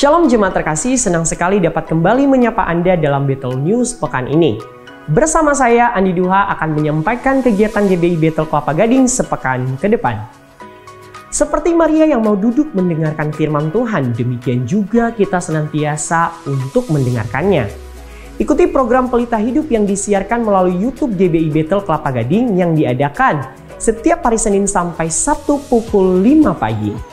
Shalom jemaat terkasih, senang sekali dapat kembali menyapa Anda dalam Bethel News pekan ini. Bersama saya, Andi Duha, akan menyampaikan kegiatan GBI Bethel Kelapa Gading sepekan ke depan. Seperti Maria yang mau duduk mendengarkan firman Tuhan, demikian juga kita senantiasa untuk mendengarkannya. Ikuti program Pelita Hidup yang disiarkan melalui YouTube GBI Bethel Kelapa Gading yang diadakan setiap hari Senin sampai Sabtu pukul 5 pagi.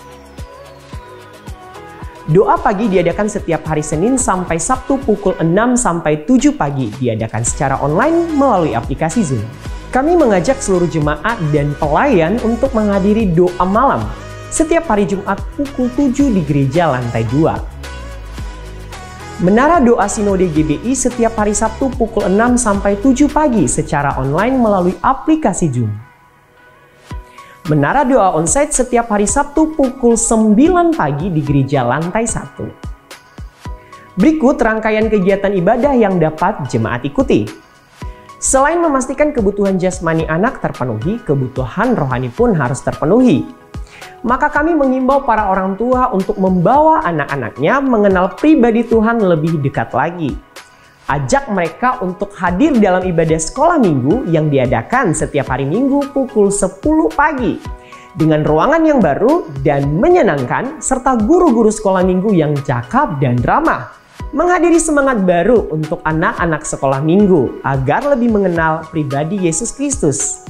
Doa pagi diadakan setiap hari Senin sampai Sabtu pukul 6 sampai 7 pagi, diadakan secara online melalui aplikasi Zoom. Kami mengajak seluruh jemaat dan pelayan untuk menghadiri doa malam setiap hari Jumat pukul 7 di gereja lantai 2. Menara doa Sinode GBI setiap hari Sabtu pukul 6 sampai 7 pagi secara online melalui aplikasi Zoom. Menara doa onsite setiap hari Sabtu pukul 9 pagi di gereja lantai 1. Berikut rangkaian kegiatan ibadah yang dapat jemaat ikuti. Selain memastikan kebutuhan jasmani anak terpenuhi, kebutuhan rohani pun harus terpenuhi. Maka kami mengimbau para orang tua untuk membawa anak-anaknya mengenal pribadi Tuhan lebih dekat lagi. Ajak mereka untuk hadir dalam ibadah sekolah minggu yang diadakan setiap hari Minggu pukul 10 pagi. Dengan ruangan yang baru dan menyenangkan, serta guru-guru sekolah minggu yang cakap dan ramah. Menghadiri semangat baru untuk anak-anak sekolah minggu agar lebih mengenal pribadi Yesus Kristus.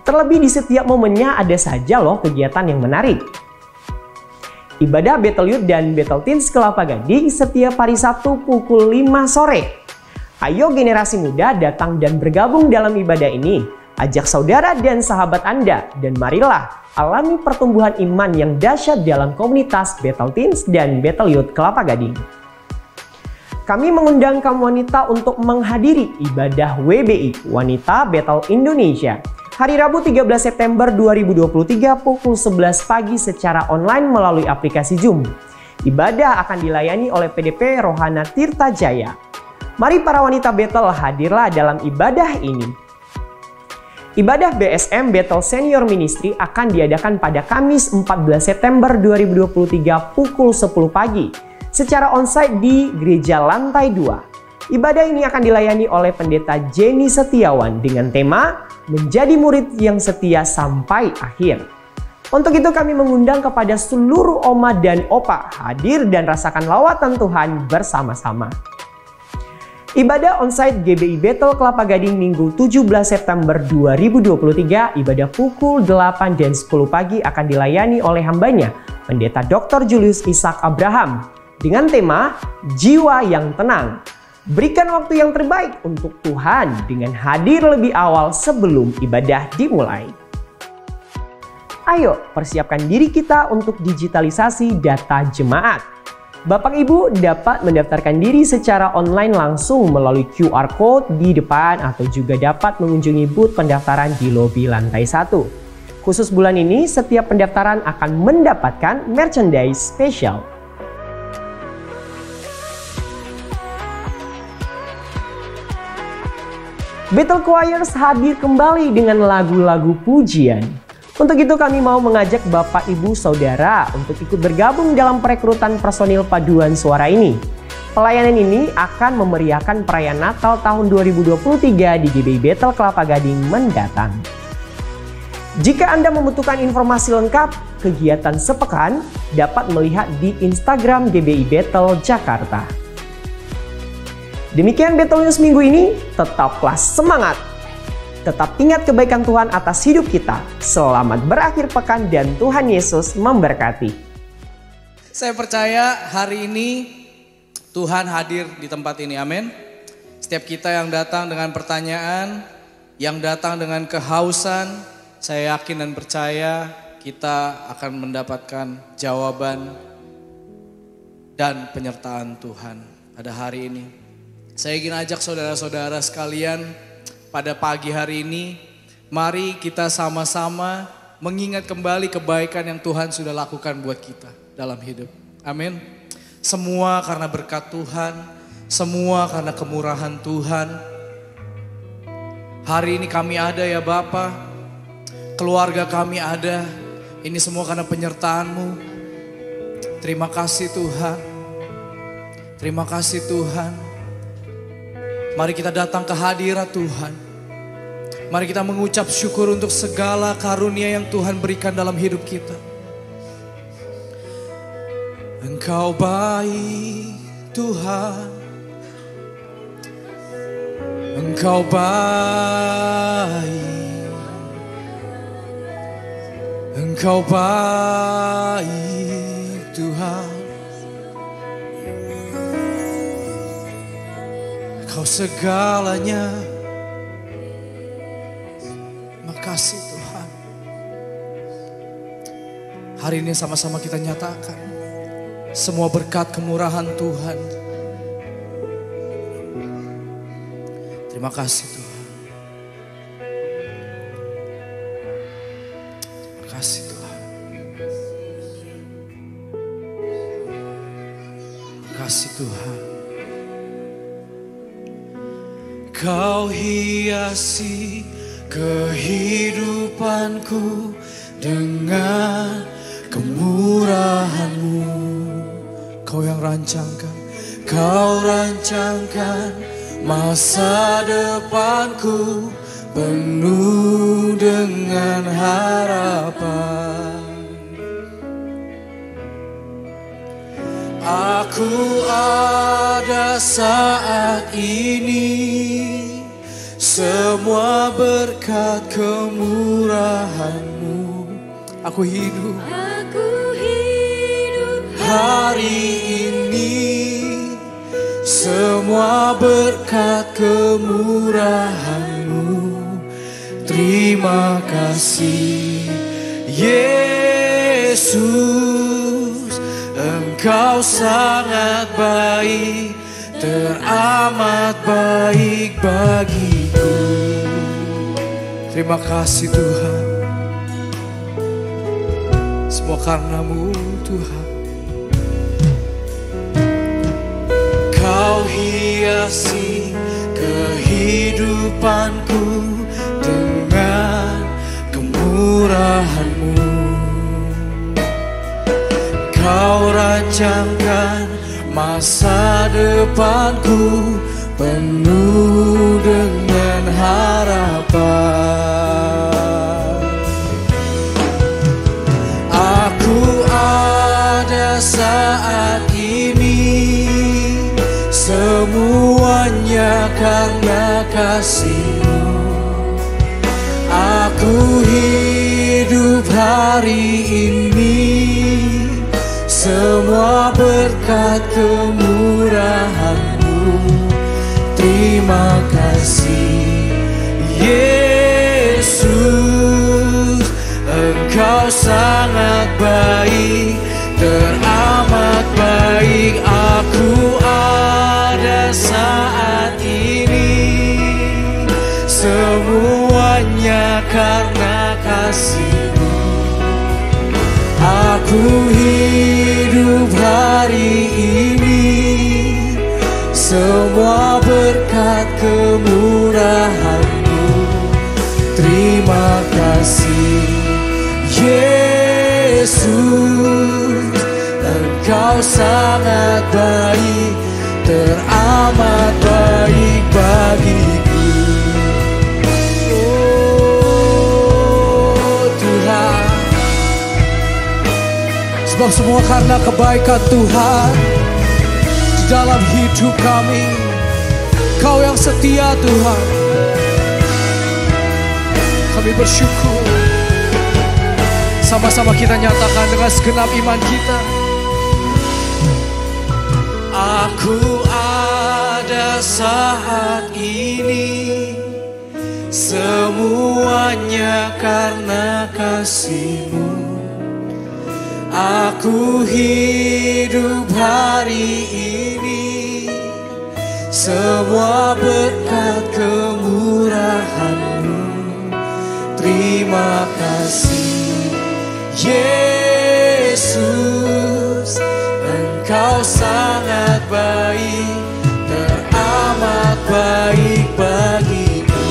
Terlebih di setiap momennya ada saja loh kegiatan yang menarik. Ibadah Bethel Youth dan Bethel Teens Kelapa Gading setiap hari Sabtu pukul 5 sore. Ayo generasi muda datang dan bergabung dalam ibadah ini. Ajak saudara dan sahabat Anda dan marilah alami pertumbuhan iman yang dahsyat dalam komunitas Bethel Teens dan Bethel Youth Kelapa Gading. Kami mengundang kaum wanita untuk menghadiri ibadah WBI Wanita Bethel Indonesia hari Rabu 13 September 2023 pukul 11 pagi secara online melalui aplikasi Zoom. Ibadah akan dilayani oleh PDP Rohana Tirta Jaya. Mari para wanita Bethel hadirlah dalam ibadah ini. Ibadah BSM Bethel Senior Ministry akan diadakan pada Kamis 14 September 2023 pukul 10 pagi secara onsite di Gereja Lantai 2. Ibadah ini akan dilayani oleh Pendeta Jenny Setiawan dengan tema Menjadi Murid yang Setia Sampai Akhir. Untuk itu kami mengundang kepada seluruh oma dan opa hadir dan rasakan lawatan Tuhan bersama-sama. Ibadah onsite GBI Bethel Kelapa Gading Minggu 17 September 2023, ibadah pukul 8 dan 10 pagi akan dilayani oleh hambanya, Pendeta Dr. Julius Ishak Abraham, dengan tema Jiwa yang Tenang. Berikan waktu yang terbaik untuk Tuhan dengan hadir lebih awal sebelum ibadah dimulai. Ayo persiapkan diri kita untuk digitalisasi data jemaat. Bapak Ibu dapat mendaftarkan diri secara online langsung melalui QR Code di depan atau juga dapat mengunjungi booth pendaftaran di lobi lantai 1. Khusus bulan ini, setiap pendaftaran akan mendapatkan merchandise spesial. Bethel Choirs hadir kembali dengan lagu-lagu pujian. Untuk itu kami mau mengajak Bapak Ibu Saudara untuk ikut bergabung dalam perekrutan personil paduan suara ini. Pelayanan ini akan memeriahkan perayaan Natal tahun 2023 di GBI Bethel Kelapa Gading mendatang. Jika Anda membutuhkan informasi lengkap kegiatan sepekan, dapat melihat di Instagram GBI Bethel Jakarta. Demikian Bethel News minggu ini, tetaplah semangat. Tetap ingat kebaikan Tuhan atas hidup kita. Selamat berakhir pekan dan Tuhan Yesus memberkati. Saya percaya hari ini Tuhan hadir di tempat ini, amin. Setiap kita yang datang dengan pertanyaan, yang datang dengan kehausan, saya yakin dan percaya kita akan mendapatkan jawaban dan penyertaan Tuhan pada hari ini. Saya ingin ajak saudara-saudara sekalian pada pagi hari ini, mari kita sama-sama mengingat kembali kebaikan yang Tuhan sudah lakukan buat kita dalam hidup. Amin. Semua karena berkat Tuhan, semua karena kemurahan Tuhan. Hari ini kami ada ya Bapa, keluarga kami ada. Ini semua karena penyertaan-Mu. Terima kasih Tuhan. Terima kasih Tuhan. Mari kita datang ke hadirat Tuhan. Mari kita mengucap syukur untuk segala karunia yang Tuhan berikan dalam hidup kita. Engkau baik Tuhan. Engkau baik. Engkau baik Tuhan. Engkau segalanya. Makasih Tuhan. Hari ini sama-sama kita nyatakan semua berkat kemurahan Tuhan. Terima kasih Tuhan. Terima kasih Tuhan. Terima kasih Tuhan. Kau hiasi kehidupanku dengan kemurahan-Mu. Kau yang rancangkan, Kau rancangkan masa depanku penuh dengan harapan. Aku ada saat ini, semua berkat kemurahan-Mu. Aku hidup hari ini, semua berkat kemurahan-Mu. Terima kasih Yesus, Engkau sangat baik, teramat baik bagiku. Terima kasih Tuhan, semua karena-Mu Tuhan. Kau hiasi kehidupanku dengan kemurahan-Mu. Kau rancangkan masa depanku penuh dengan harapan. Aku ada saat ini, semuanya karena kasih-Mu. Aku hidup hari ini, semua berkat kemurahan-Mu. Terima kasih Yesus, Engkau sangat baik, teramat baik. Aku ada saat ini, semuanya karena kasih-Mu. Aku hidup hari ini, semua berkat kemurahan-Mu. Terima kasih Yesus, Engkau sangat baik, teramat baik bagiku. Oh Tuhan, sebab semua karena kebaikan Tuhan di dalam hidup kami. Kau yang setia Tuhan, kami bersyukur. Sama-sama kita nyatakan dengan segenap iman kita. Aku ada saat ini, semuanya karena kasih-Mu. Aku hidup hari ini, semua berkat kemurahan-Mu. Terima kasih Yesus, Engkau sangat baik, teramat baik bagiku.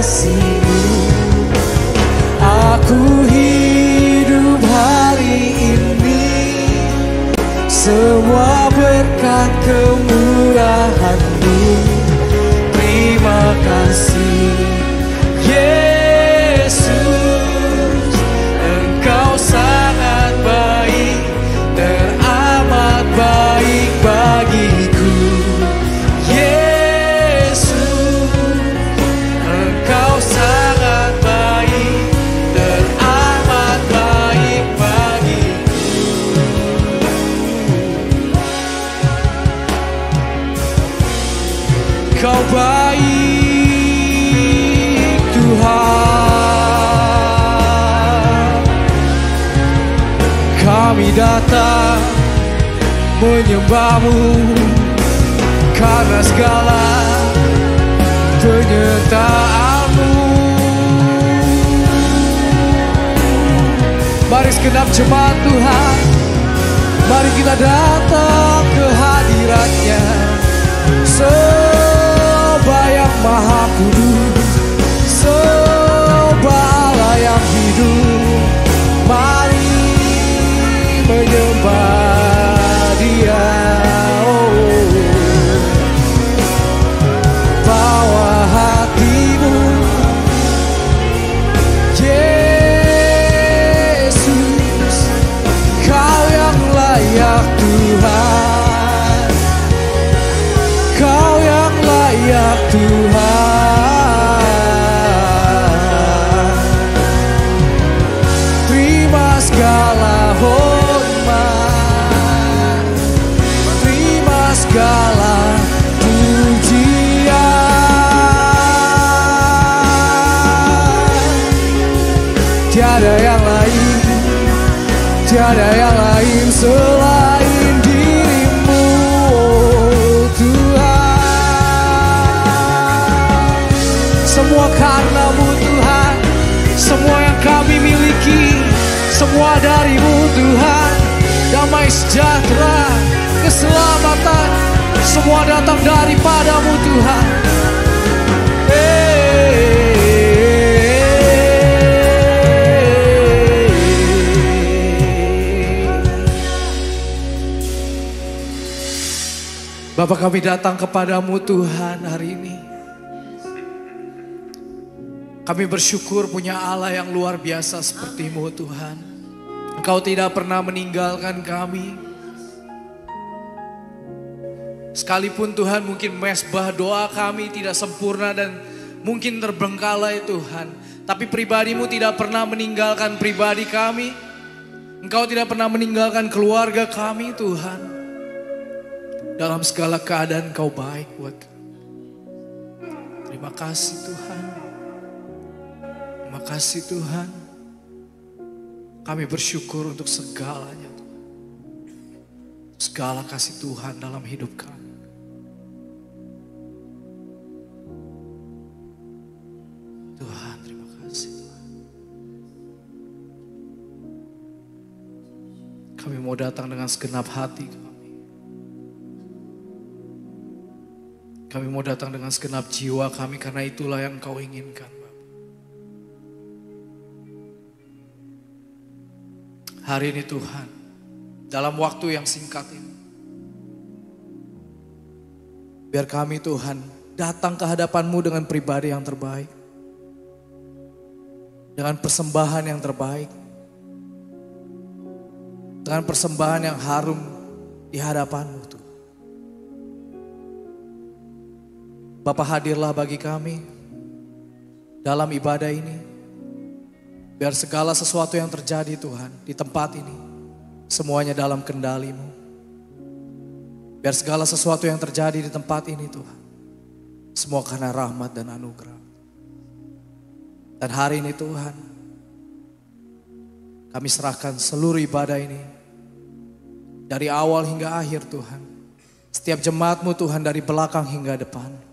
kasih-Mu. Aku hidup hari ini semua berkat kemurahan-Mu. Terima kasih Yesus, Engkau sangat baik, teramat baik bagiku. Yesus, Engkau sangat baik, teramat baik bagiku. Kau baik Tuhan. Kami datang menyembah-Mu karena segala penyertaan-Mu. Mari segenap jemaat Tuhan, mari kita datang ke hadirat-Nya. Sembah yang maha kudus, sembah Allah yang hidup. Mari menyembah Dia. Bawa hatimu, Yesus, Kau yang layak Tuhan, Kau yang layak Tuhan. Terima segala hormat, terima segala pujian. Tiada yang lain, tiada yang lain selain diri-Mu, oh Tuhan. Semua karena-Mu Tuhan, semua yang kami miliki, semua dari-Mu Tuhan. Damai sejahtera, keselamatan, semua datang daripada-Mu Tuhan. Bapa, kami datang kepada-Mu Tuhan hari ini. Kami bersyukur punya Allah yang luar biasa seperti-Mu Tuhan. Engkau tidak pernah meninggalkan kami. Sekalipun Tuhan mungkin mesbah doa kami tidak sempurna dan mungkin terbengkalai Tuhan. Tapi pribadi-Mu tidak pernah meninggalkan pribadi kami. Engkau tidak pernah meninggalkan keluarga kami Tuhan. Dalam segala keadaan Engkau baik buat kami. Terima kasih Tuhan. Terima kasih Tuhan. Kami bersyukur untuk segalanya. Segala kasih Tuhan dalam hidup kami. Tuhan, terima kasih Tuhan. Kami mau datang dengan segenap hati kami. Kami mau datang dengan segenap jiwa kami karena itulah yang Engkau inginkan. Hari ini Tuhan, dalam waktu yang singkat ini, biar kami Tuhan datang ke hadapan-Mu dengan pribadi yang terbaik. Dengan persembahan yang terbaik. Dengan persembahan yang harum di hadapan-Mu Tuhan. Bapa, hadirlah bagi kami dalam ibadah ini. Biar segala sesuatu yang terjadi Tuhan di tempat ini, semuanya dalam kendali-Mu. Biar segala sesuatu yang terjadi di tempat ini Tuhan, semua karena rahmat dan anugerah. Dan hari ini Tuhan, kami serahkan seluruh ibadah ini. Dari awal hingga akhir Tuhan. Setiap jemaat-Mu Tuhan dari belakang hingga depan.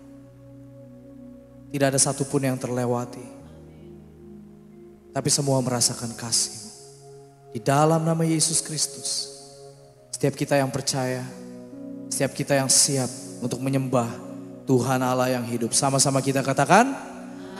Tidak ada satupun yang terlewati. Tapi semua merasakan kasih. Di dalam nama Yesus Kristus. Setiap kita yang percaya. Setiap kita yang siap untuk menyembah Tuhan Allah yang hidup. Sama-sama kita katakan.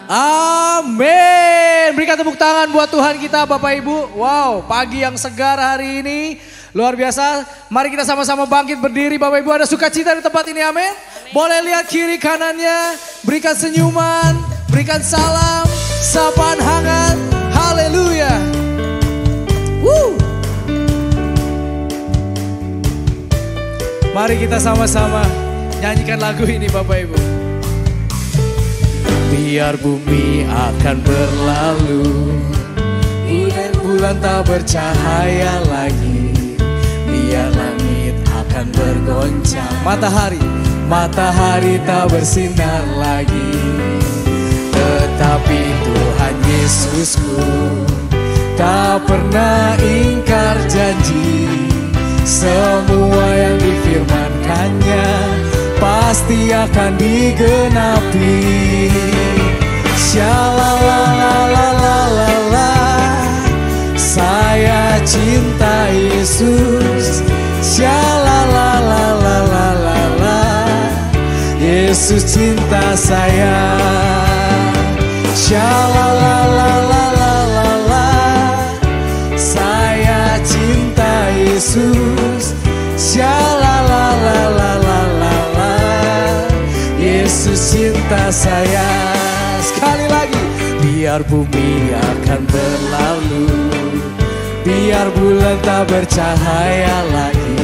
Amin. Berikan tepuk tangan buat Tuhan kita Bapak Ibu. Wow, pagi yang segar hari ini. Luar biasa. Mari kita sama-sama bangkit berdiri Bapak Ibu. Ada sukacita di tempat ini, amin. Boleh lihat kiri kanannya. Berikan senyuman, berikan salam, sapaan hangat. Haleluya. Mari kita sama-sama nyanyikan lagu ini Bapak Ibu. Biar bumi akan berlalu, bulan tak bercahaya lagi, biar langit akan bergoncang, matahari tak bersinar lagi. Tetapi Tuhan Yesusku tak pernah ingkar janji, semua yang difirmankannya pasti akan digenapi. Shalalalalala, saya cinta Yesus. Shalalalalala, Yesus cinta saya. Shalalalalala, saya cinta Yesus. Shalalalalala, Yesus cinta saya. Sekali lagi. Biar bumi akan berlalu, biar bulan tak bercahaya lagi,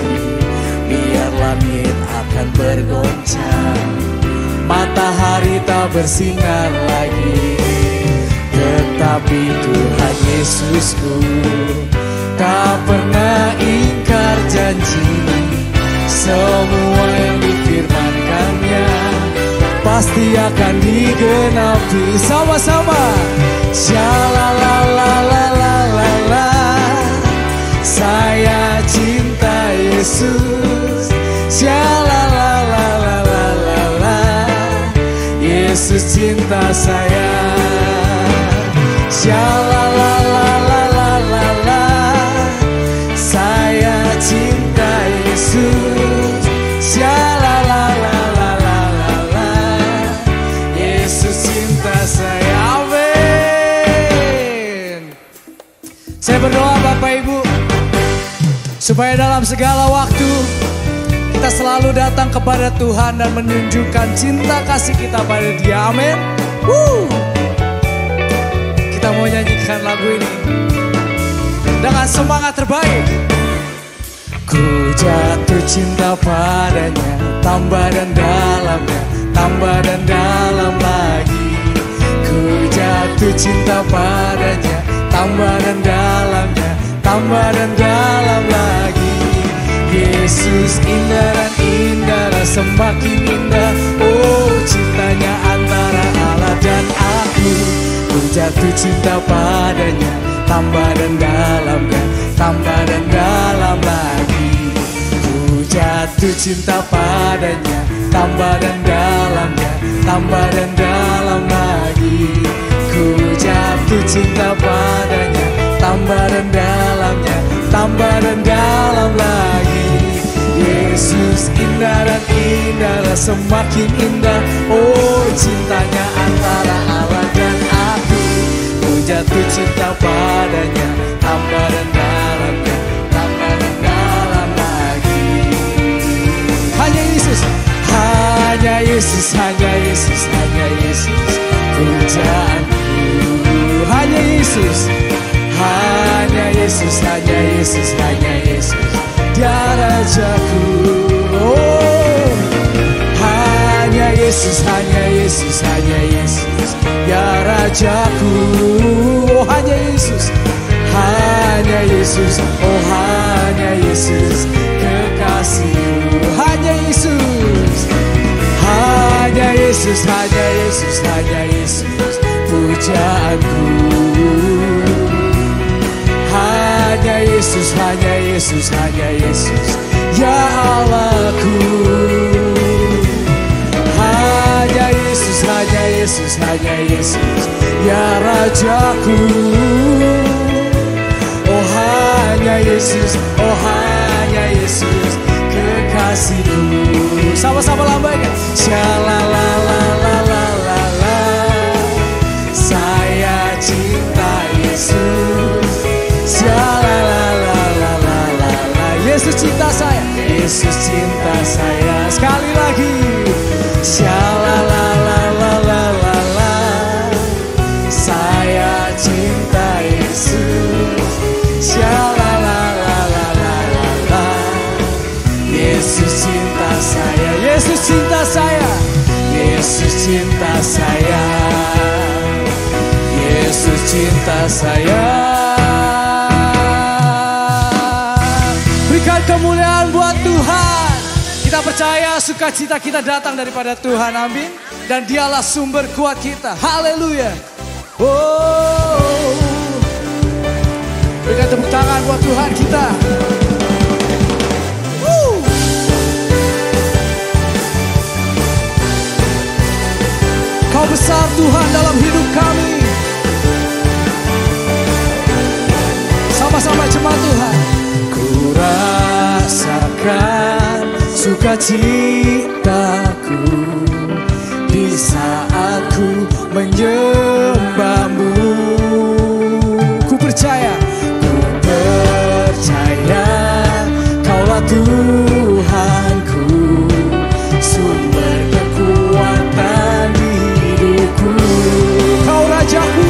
biar langit akan bergoncang, matahari tak bersinar lagi. Tetapi Tuhan Yesusku tak pernah ingkar janji, semua yang difirmankannya pasti akan digenapi. Sama-sama. Shalalalalala, saya cinta Yesus. Shalalalalala, Yesus cinta saya. Shalalalalala, saya cinta Yesus. Shalalalalala, Yesus cinta saya. Amin. Saya berdoa Bapak Ibu, supaya dalam segala waktu kita selalu datang kepada Tuhan dan menunjukkan cinta kasih kita pada Dia. Amin. Kita mau nyanyikan lagu ini dengan semangat terbaik. Ku jatuh cinta padanya, tambah dan dalamnya, tambah dan dalam lagi. Ku jatuh cinta padanya, tambah dan dalamnya, tambah dan dalam lagi. Yesus indah dan indah, semakin indah. Oh, cintanya antara Allah dan aku. Ku jatuh cinta padanya, tambah dan dalamnya, tambah dan dalam lagi. Ku jatuh cinta padanya, tambah dan dalamnya, tambah dan dalam lagi. Ku jatuh cinta padanya, tambah dan dalamnya, tambah dan dalam lagi. Yesus indah dan indah, semakin indah. Oh, cintanya antara Allah dan aku. Ku jatuh cinta padanya, tambah dan dalamnya, tambah dan dalam lagi. Hanya Yesus, hanya Yesus, hanya Yesus, hanya Yesus, pujaanku. Hanya Yesus, hanya Yesus, hanya Yesus, hanya Yesus, Dia Rajaku. Oh, hanya Yesus, hanya Yesus, hanya Yesus, Ya Rajaku. Oh, hanya Yesus, hanya Yesus, oh hanya Yesus, kekasihku. Hanya Yesus, hanya Yesus, hanya Yesus, hanya Yesus, pujaanku. Hanya Yesus, hanya Yesus, hanya Yesus, Ya Allahku. Hanya Yesus, hanya Yesus, hanya Yesus, Ya Rajaku. Oh hanya Yesus, oh hanya Yesus, kekasihku. Sama-sama lambaikan. Shalalalalala, Yesus. Shalalalalala. Yesus cinta saya. Yesus cinta saya. Sekali lagi. Shalalalalala. Saya cinta Yesus. Shalalalalala. Yesus cinta saya. Yesus cinta saya. Yesus cinta saya. Yesus cinta saya. Berikan kemuliaan buat Tuhan. Kita percaya sukacita kita datang daripada Tuhan, amin. Dan dialah sumber kuat kita, haleluya. Oh, berikan tepuk tangan buat Tuhan kita. Kau besar Tuhan dalam hidup kami. Sama-sama jemaat Tuhan. Ku rasakan sukacitaku di saat ku menyembahmu. Ku percaya Kaulah Tuhanku, sumber kekuatan di hidupku. Kau Rajaku,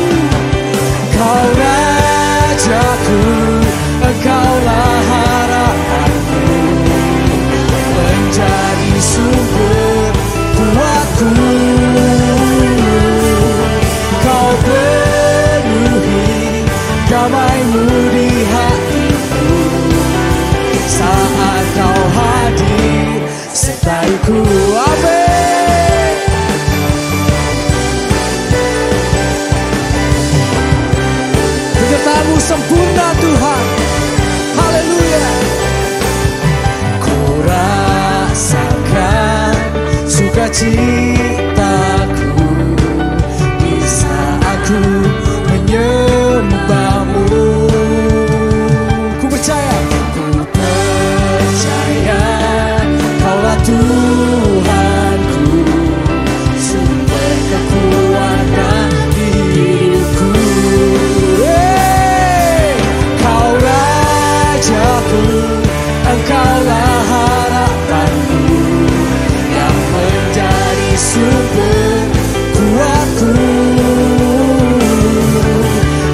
Engkaulah harapanku, menjadi sumber kuatku. Kau penuhi damai-Mu di hatiku, saat Kau hadir sertaiku. Amin. Penyertaan-Mu sempurna Tuhan. Haleluya. Ku rasakan sukacitaku di saat ku menyembah-Mu. Ku percaya Kaulah Tuhanku, sumber kekuatan di hidupku. Kau Rajaku, Engkaulah harapanku, yang menjadi sumber kuatku.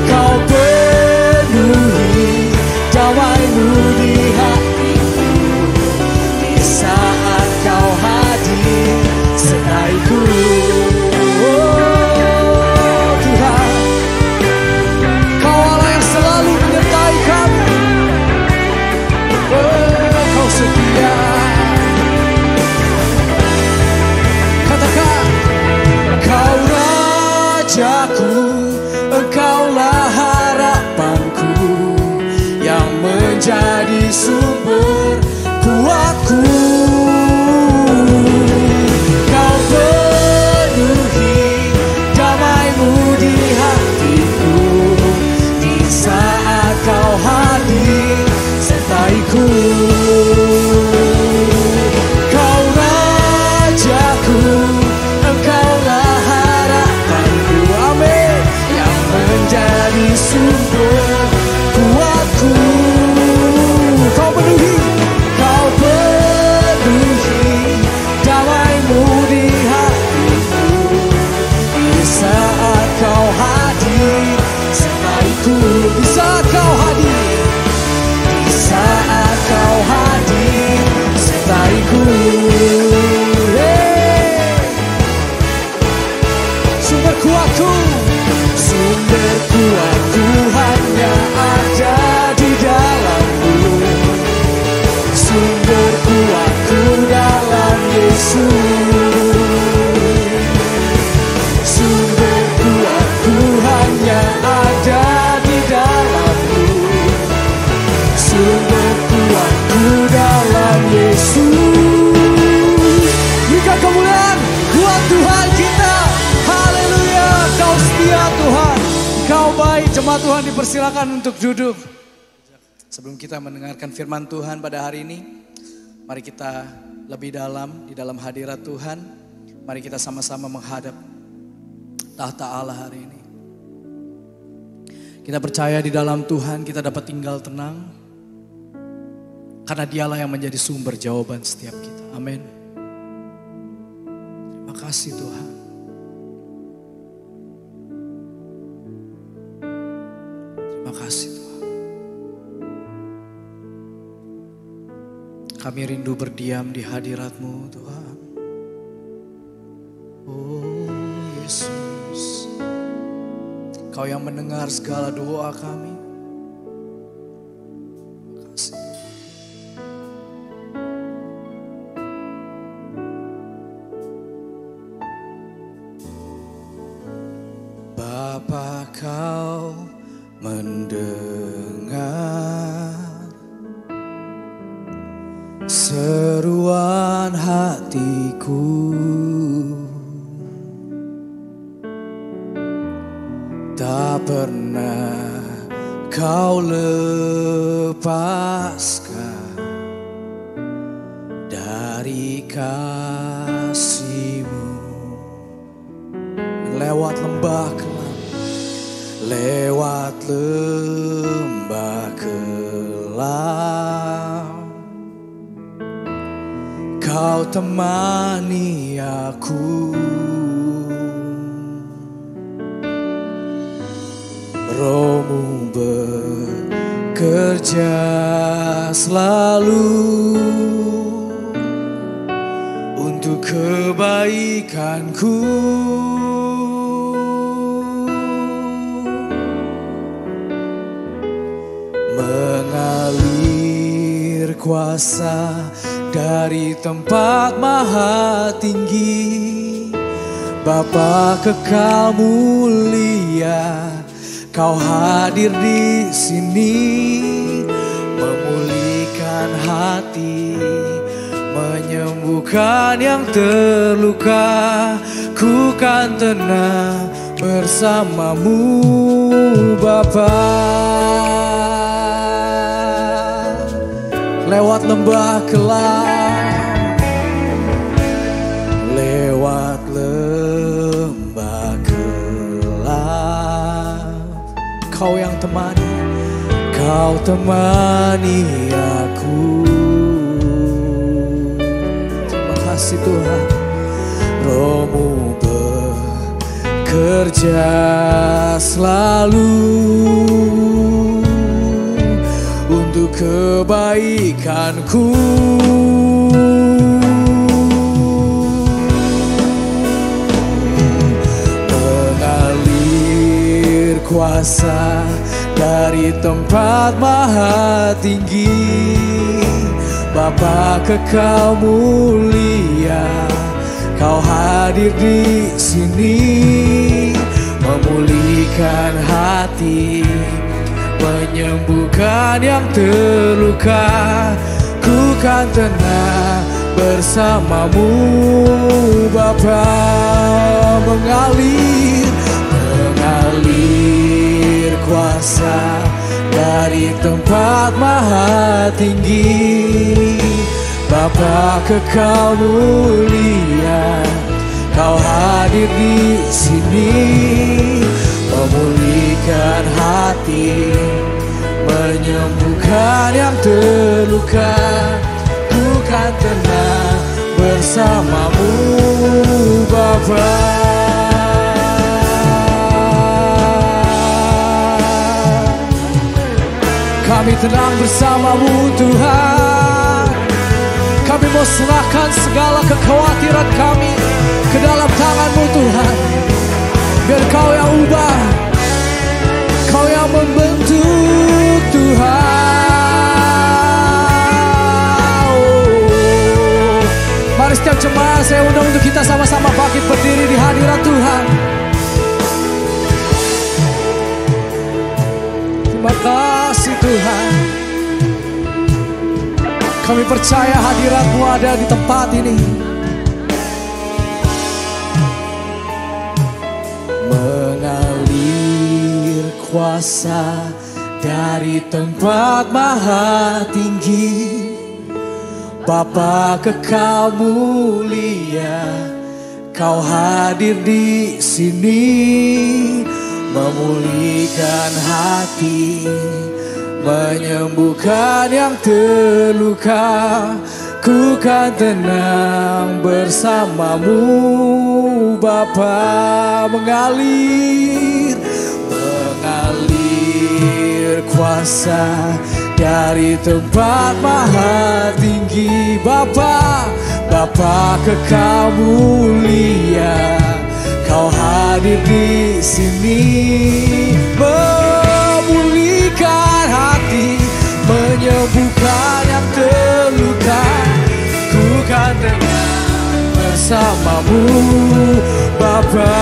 Kau penuhi damai-Mu di hatiku, di saat Kau hadir sertaiku. Oh Tuhan, Kau Allah yang selalu menyertai kami. Oh, Kau setia. Katakan, Kau Rajaku, Engkaulah harapanku, yang menjadi sumber kuatku. Kau penuhi damai-Mu di hatiku, di saat Kau hadir sertaiku. Kau Rajaku, Engkaulah harapanku, amin, yang menjadi sumber kuatku. Kau penuhi damai-Mu di hatiku, di saat Kau hadir sertaiku. Di saat Kau hadir, di saat Kau hadir sertaiku. Sumber kuatku, sumber kuatku hanya ada di dalam-Mu. Sumber kuatku dalam Yesus. Sumber kuatku hanya ada di dalam-Mu. Sumber kuatku dalam Yesus. Berikan kemuliaan buat Tuhan kita. Haleluya. Kau setia Tuhan, Kau baik. Jemaat Tuhan dipersilakan untuk duduk. Sebelum kita mendengarkan firman Tuhan pada hari ini, mari kita lebih dalam di dalam hadirat Tuhan. Mari kita sama-sama menghadap tahta Allah hari ini. Kita percaya di dalam Tuhan kita dapat tinggal tenang. Karena dialah yang menjadi sumber jawaban setiap kita. Amin. Terima kasih Tuhan. Terima kasih Tuhan. Kami rindu berdiam di hadirat-Mu Tuhan. Oh Yesus, Kau yang mendengar segala doa kami. Terima kasih. Bapa, Kau mendengar seruan hatiku, tak pernah Kau lepaskan dari kasih-Mu. Lewat lembah kelam, lewat lembah kelam, Kau temani aku. Roh-Mu bekerja selalu untuk kebaikanku. Mengalir kuasa dari tempat maha tinggi, Bapa kekal mulia, Kau hadir di sini, memulihkan hati, menyembuhkan yang terluka. Ku kan tenang bersama-Mu Bapa. Lewat lembah kelam, lewat lembah kelam, Kau yang temani, Kau temani aku. Terima kasih Tuhan. Roh-Mu bekerja selalu untuk kebaikanku. Mengalir kuasa dari tempat maha tinggi, Bapa kekal mulia, Kau hadir di sini, memulihkan hati, menyembuhkan yang terluka. Ku kan tenang bersama-Mu Bapa. Mengalir kuasa dari tempat maha tinggi, Bapa kekal mulia, Kau hadir di sini, memulihkan hati, menyembuhkan yang terluka. Ku kan tenang bersama-Mu Bapa. Kami tenang bersama-Mu Tuhan. Kami mau serahkan segala kekhawatiran kami ke dalam tangan-Mu Tuhan. Biar Kau yang ubah, Kau yang membentuk Tuhan. Mari setiap jemaat saya undang untuk kita sama-sama bangkit berdiri di hadirat Tuhan. Terima kasih Tuhan. Kami percaya hadirat-Mu ada di tempat ini. Mengalir kuasa dari tempat maha tinggi, Bapa kekal mulia, Kau hadir di sini, memulihkan hati, menyembuhkan yang terluka. Ku kan tenang bersamamu Bapa. Mengalir kuasa dari tempat maha tinggi. Bapa, Bapa kekal mulia, Kau hadir di sini, memulihkan hati, menyembuhkan yang terluka. Ku kan tenang bersamamu Bapa.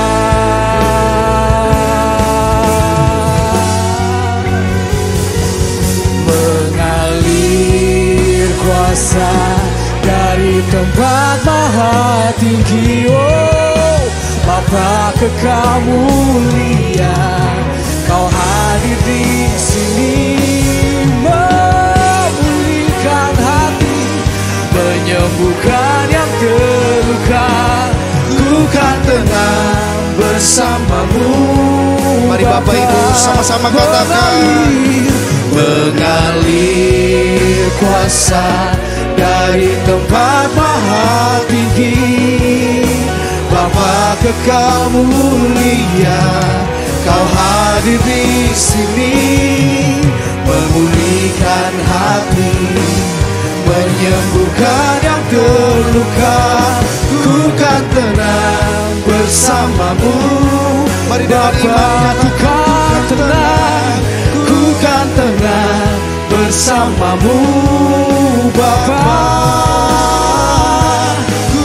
Mengalir kuasa dari tempat maha tinggi. Oh, Bapa kekal mulia, Kau hadir di sini, memulihkan hati, menyembuhkan yang terluka. Ku kan tenang bersamamu. Mari Bapak Ibu sama-sama katakan. Mengalir kuasa dari tempat maha tinggi. Bapa kekal mulia, Kau hadir di sini, memulihkan hati, menyembuhkan yang terluka. Ku kan tenang bersamamu. Mari dengan iman ku kan tenang, ku kan tenang bersamamu Bapa.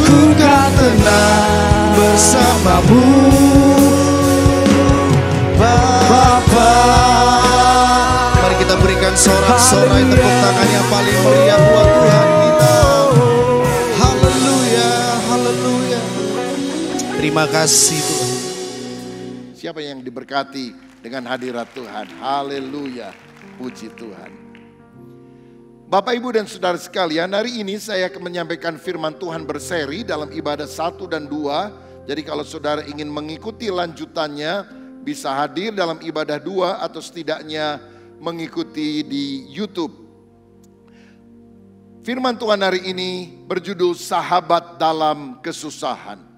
Ku kan tenang bersamamu Bapa. Mari kita berikan sorak-sorai tepuk tangan yang paling meriah buat Tuhan kita. Haleluya, haleluya. Terima kasih Tuhan. Siapa yang diberkati dengan hadirat Tuhan? Haleluya, puji Tuhan. Bapak, Ibu, dan Saudara sekalian, hari ini saya akan menyampaikan firman Tuhan berseri dalam ibadah 1 dan 2. Jadi kalau saudara ingin mengikuti lanjutannya, bisa hadir dalam ibadah 2 atau setidaknya mengikuti di YouTube. Firman Tuhan hari ini berjudul Sahabat dalam Kesusahan.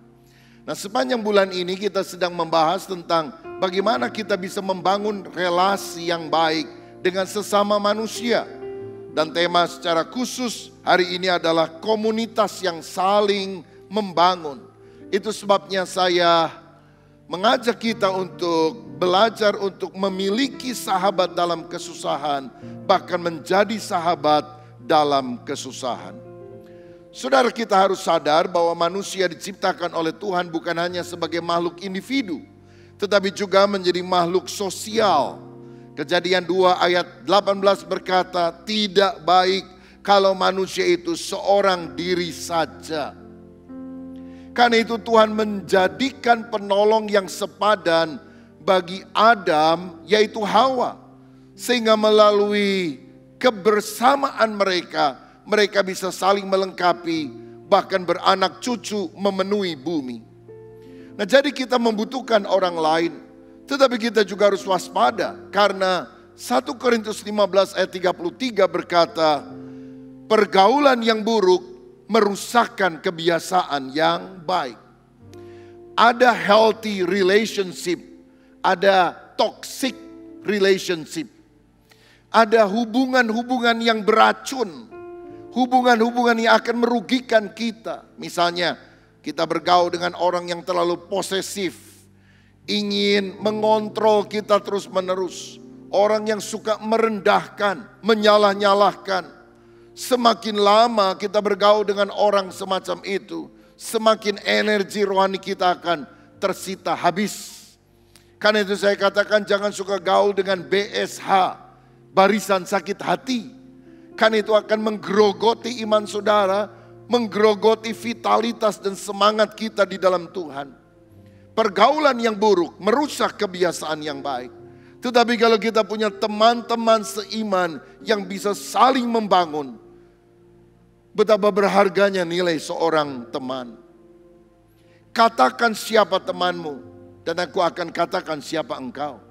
Nah, sepanjang bulan ini kita sedang membahas tentang bagaimana kita bisa membangun relasi yang baik dengan sesama manusia. Dan tema secara khusus hari ini adalah komunitas yang saling membangun. Itu sebabnya saya mengajak kita untuk belajar untuk memiliki sahabat dalam kesusahan, bahkan menjadi sahabat dalam kesusahan. Saudara, kita harus sadar bahwa manusia diciptakan oleh Tuhan bukan hanya sebagai makhluk individu, tetapi juga menjadi makhluk sosial. Kejadian 2 ayat 18 berkata, tidak baik kalau manusia itu seorang diri saja. Karena itu Tuhan menjadikan penolong yang sepadan bagi Adam, yaitu Hawa. Sehingga melalui kebersamaan mereka bisa saling melengkapi, bahkan beranak cucu memenuhi bumi. Nah, jadi kita membutuhkan orang lain, tetapi kita juga harus waspada. Karena 1 Korintus 15 ayat 33 berkata, pergaulan yang buruk merusakkan kebiasaan yang baik. Ada healthy relationship, ada toxic relationship. Ada hubungan-hubungan yang beracun. Hubungan-hubungan yang akan merugikan kita. Misalnya kita bergaul dengan orang yang terlalu posesif, ingin mengontrol kita terus menerus. Orang yang suka merendahkan, menyalah-nyalahkan. Semakin lama kita bergaul dengan orang semacam itu, semakin energi rohani kita akan tersita habis. Karena itu saya katakan jangan suka gaul dengan BSH, barisan sakit hati. Karena itu akan menggerogoti iman saudara, menggerogoti vitalitas dan semangat kita di dalam Tuhan. Pergaulan yang buruk merusak kebiasaan yang baik. Tetapi kalau kita punya teman-teman seiman yang bisa saling membangun, betapa berharganya nilai seorang teman. Katakan siapa temanmu, dan aku akan katakan siapa engkau.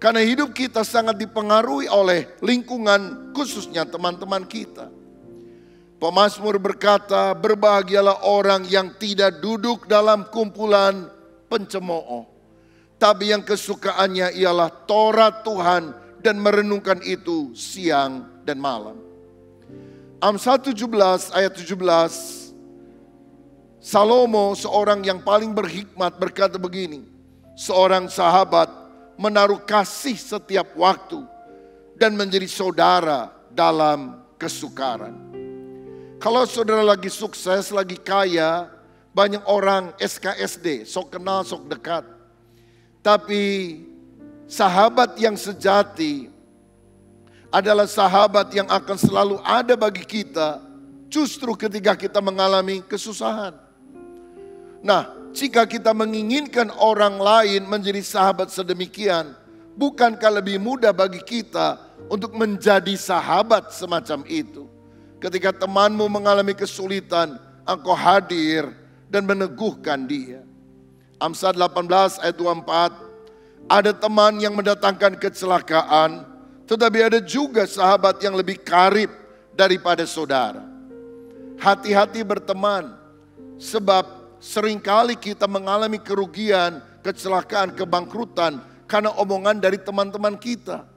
Karena hidup kita sangat dipengaruhi oleh lingkungan, khususnya teman-teman kita. Pemazmur berkata, berbahagialah orang yang tidak duduk dalam kumpulan pencemooh, tapi yang kesukaannya ialah Taurat Tuhan dan merenungkan itu siang dan malam. Amsal 17 ayat 17, Salomo, seorang yang paling berhikmat, berkata begini, seorang sahabat menaruh kasih setiap waktu dan menjadi saudara dalam kesukaran. Kalau saudara lagi sukses, lagi kaya, banyak orang SKSD, sok kenal, sok dekat. Tapi sahabat yang sejati adalah sahabat yang akan selalu ada bagi kita justru ketika kita mengalami kesusahan. Nah, jika kita menginginkan orang lain menjadi sahabat sedemikian, bukankah lebih mudah bagi kita untuk menjadi sahabat semacam itu? Ketika temanmu mengalami kesulitan, engkau hadir dan meneguhkan dia. Amsal 18 ayat 24, ada teman yang mendatangkan kecelakaan, tetapi ada juga sahabat yang lebih karib daripada saudara. Hati-hati berteman, sebab seringkali kita mengalami kerugian, kecelakaan, kebangkrutan karena omongan dari teman-teman kita.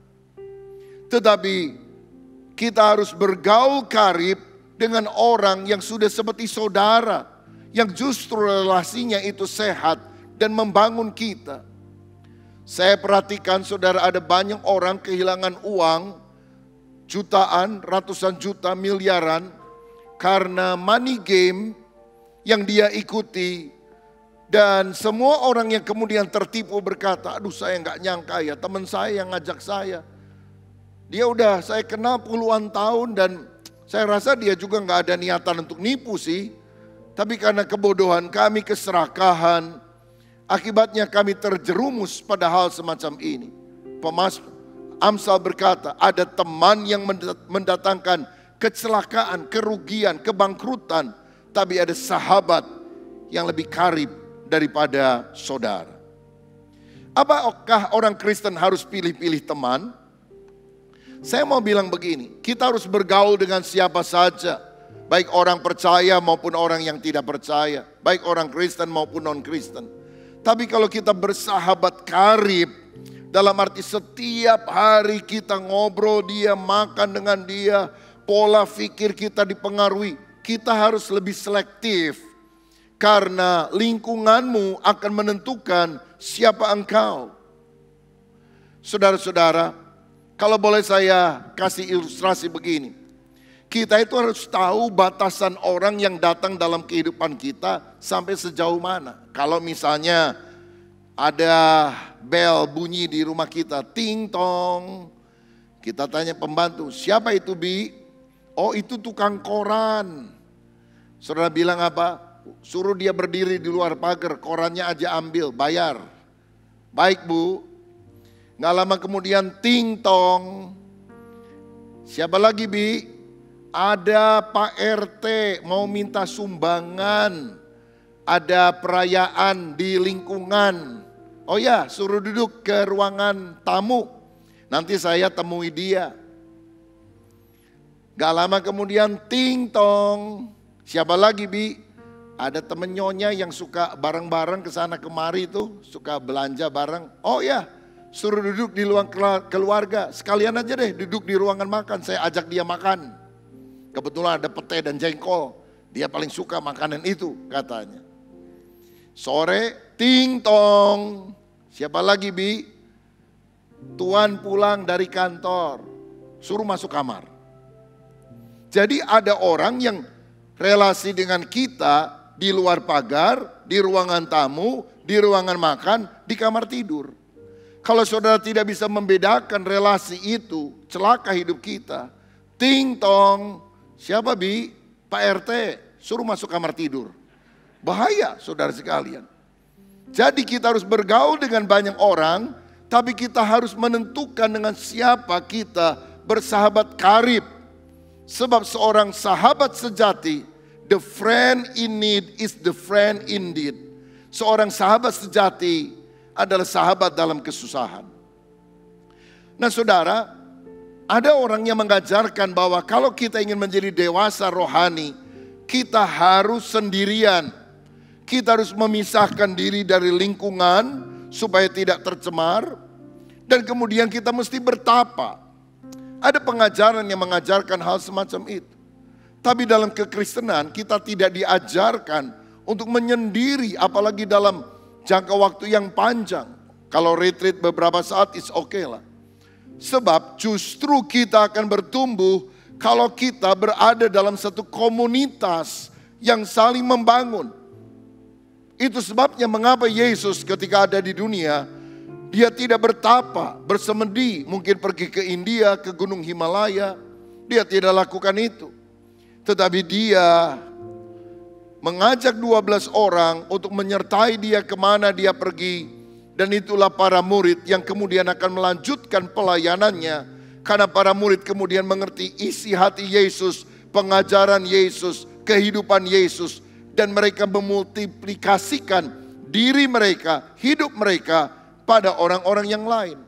Tetapi kita harus bergaul karib dengan orang yang sudah seperti saudara, yang justru relasinya itu sehat dan membangun kita. Saya perhatikan saudara, ada banyak orang kehilangan uang, jutaan, ratusan juta, miliaran, karena money game yang dia ikuti. Dan semua orang yang kemudian tertipu berkata, aduh saya nggak nyangka ya, teman saya yang ngajak saya. Dia udah saya kenal puluhan tahun dan saya rasa dia juga nggak ada niatan untuk nipu sih. Tapi karena kebodohan kami, keserakahan, akibatnya kami terjerumus pada hal semacam ini. Amsal berkata, ada teman yang mendatangkan kecelakaan, kerugian, kebangkrutan, tapi ada sahabat yang lebih karib daripada saudara. Apakah orang Kristen harus pilih-pilih teman? Saya mau bilang begini, kita harus bergaul dengan siapa saja, baik orang percaya maupun orang yang tidak percaya, baik orang Kristen maupun non-Kristen. Tapi kalau kita bersahabat karib, dalam arti setiap hari kita ngobrol dia, makan dengan dia, pola pikir kita dipengaruhi, kita harus lebih selektif. Karena lingkunganmu akan menentukan siapa engkau. Saudara-saudara, kalau boleh saya kasih ilustrasi begini. Kita itu harus tahu batasan orang yang datang dalam kehidupan kita sampai sejauh mana. Kalau misalnya ada bel bunyi di rumah kita, ting tong. Kita tanya pembantu, siapa itu Bi? Oh itu tukang koran. Saudara bilang apa? Suruh dia berdiri di luar pagar, korannya aja ambil, bayar. Baik Bu. Nggak lama kemudian ting tong. Siapa lagi Bi? Ada Pak RT mau minta sumbangan. Ada perayaan di lingkungan. Oh ya, suruh duduk ke ruangan tamu. Nanti saya temui dia. Gak lama kemudian ting tong. Siapa lagi Bi? Ada temen nyonya yang suka bareng-bareng kesana kemari tuh. Suka belanja bareng. Oh ya, suruh duduk di ruang keluarga. Sekalian aja deh duduk di ruangan makan. Saya ajak dia makan. Kebetulan ada pete dan jengkol. Dia paling suka makanan itu katanya. Sore ting tong. Siapa lagi Bi? Tuan pulang dari kantor. Suruh masuk kamar. Jadi ada orang yang relasi dengan kita di luar pagar, di ruangan tamu, di ruangan makan, di kamar tidur. Kalau saudara tidak bisa membedakan relasi itu, celaka hidup kita. Ting tong, siapa Bi? Pak RT, suruh masuk kamar tidur. Bahaya saudara sekalian. Jadi kita harus bergaul dengan banyak orang, tapi kita harus menentukan dengan siapa kita bersahabat karib. Sebab seorang sahabat sejati, the friend in need is the friend indeed. Seorang sahabat sejati adalah sahabat dalam kesusahan. Nah saudara, ada orang yang mengajarkan bahwa kalau kita ingin menjadi dewasa rohani, kita harus sendirian. Kita harus memisahkan diri dari lingkungan supaya tidak tercemar. Dan kemudian kita mesti bertapa. Ada pengajaran yang mengajarkan hal semacam itu. Tapi dalam kekristenan kita tidak diajarkan untuk menyendiri, apalagi dalam jangka waktu yang panjang. Kalau retreat beberapa saat, it's okay lah. Sebab justru kita akan bertumbuh kalau kita berada dalam satu komunitas yang saling membangun. Itu sebabnya mengapa Yesus ketika ada di dunia, dia tidak bertapa, bersemedi, mungkin pergi ke India, ke Gunung Himalaya. Dia tidak lakukan itu. Tetapi dia mengajak 12 orang untuk menyertai dia kemana dia pergi. Dan itulah para murid yang kemudian akan melanjutkan pelayanannya. Karena para murid kemudian mengerti isi hati Yesus, pengajaran Yesus, kehidupan Yesus. Dan mereka memultiplikasikan diri mereka, hidup mereka pada orang-orang yang lain.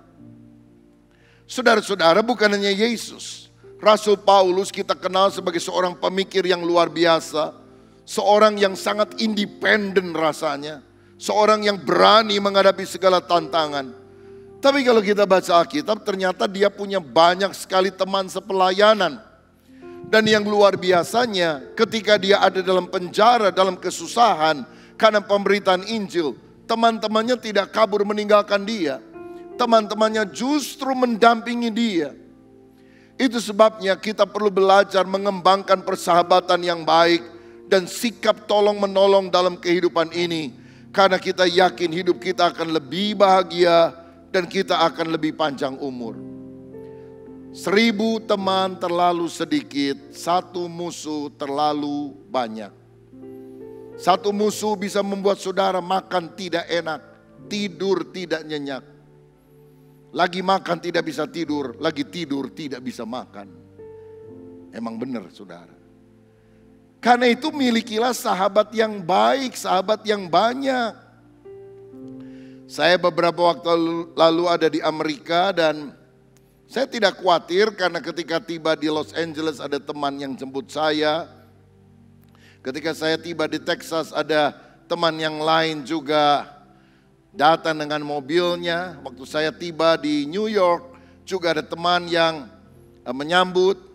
Saudara-saudara, bukan hanya Yesus. Rasul Paulus kita kenal sebagai seorang pemikir yang luar biasa. Seorang yang sangat independen rasanya. Seorang yang berani menghadapi segala tantangan. Tapi kalau kita baca Alkitab, ternyata dia punya banyak sekali teman sepelayanan. Dan yang luar biasanya, ketika dia ada dalam penjara, dalam kesusahan, karena pemberitaan Injil, teman-temannya tidak kabur meninggalkan dia. Teman-temannya justru mendampingi dia. Itu sebabnya kita perlu belajar mengembangkan persahabatan yang baik dan sikap tolong menolong dalam kehidupan ini. Karena kita yakin hidup kita akan lebih bahagia dan kita akan lebih panjang umur. 1000 teman terlalu sedikit, 1 musuh terlalu banyak. 1 musuh bisa membuat saudara makan tidak enak, tidur tidak nyenyak. Lagi makan tidak bisa tidur, lagi tidur tidak bisa makan. Emang benar saudara. Karena itu milikilah sahabat yang baik, sahabat yang banyak. Saya beberapa waktu lalu ada di Amerika dan saya tidak khawatir karena ketika tiba di Los Angeles ada teman yang jemput saya. Ketika saya tiba di Texas ada teman yang lain juga datang dengan mobilnya. Waktu saya tiba di New York juga ada teman yang menyambut.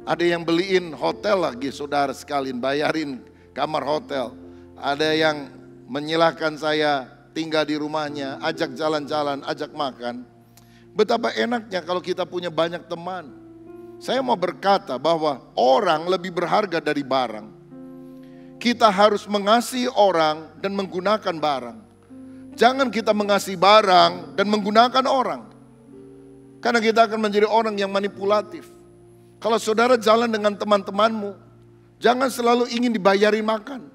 Ada yang beliin hotel lagi saudara sekalian, bayarin kamar hotel. Ada yang menyilahkan saya tinggal di rumahnya, ajak jalan-jalan, ajak makan. Betapa enaknya kalau kita punya banyak teman. Saya mau berkata bahwa orang lebih berharga dari barang. Kita harus mengasihi orang dan menggunakan barang. Jangan kita mengasihi barang dan menggunakan orang. Karena kita akan menjadi orang yang manipulatif. Kalau saudara jalan dengan teman-temanmu, jangan selalu ingin dibayarin makan.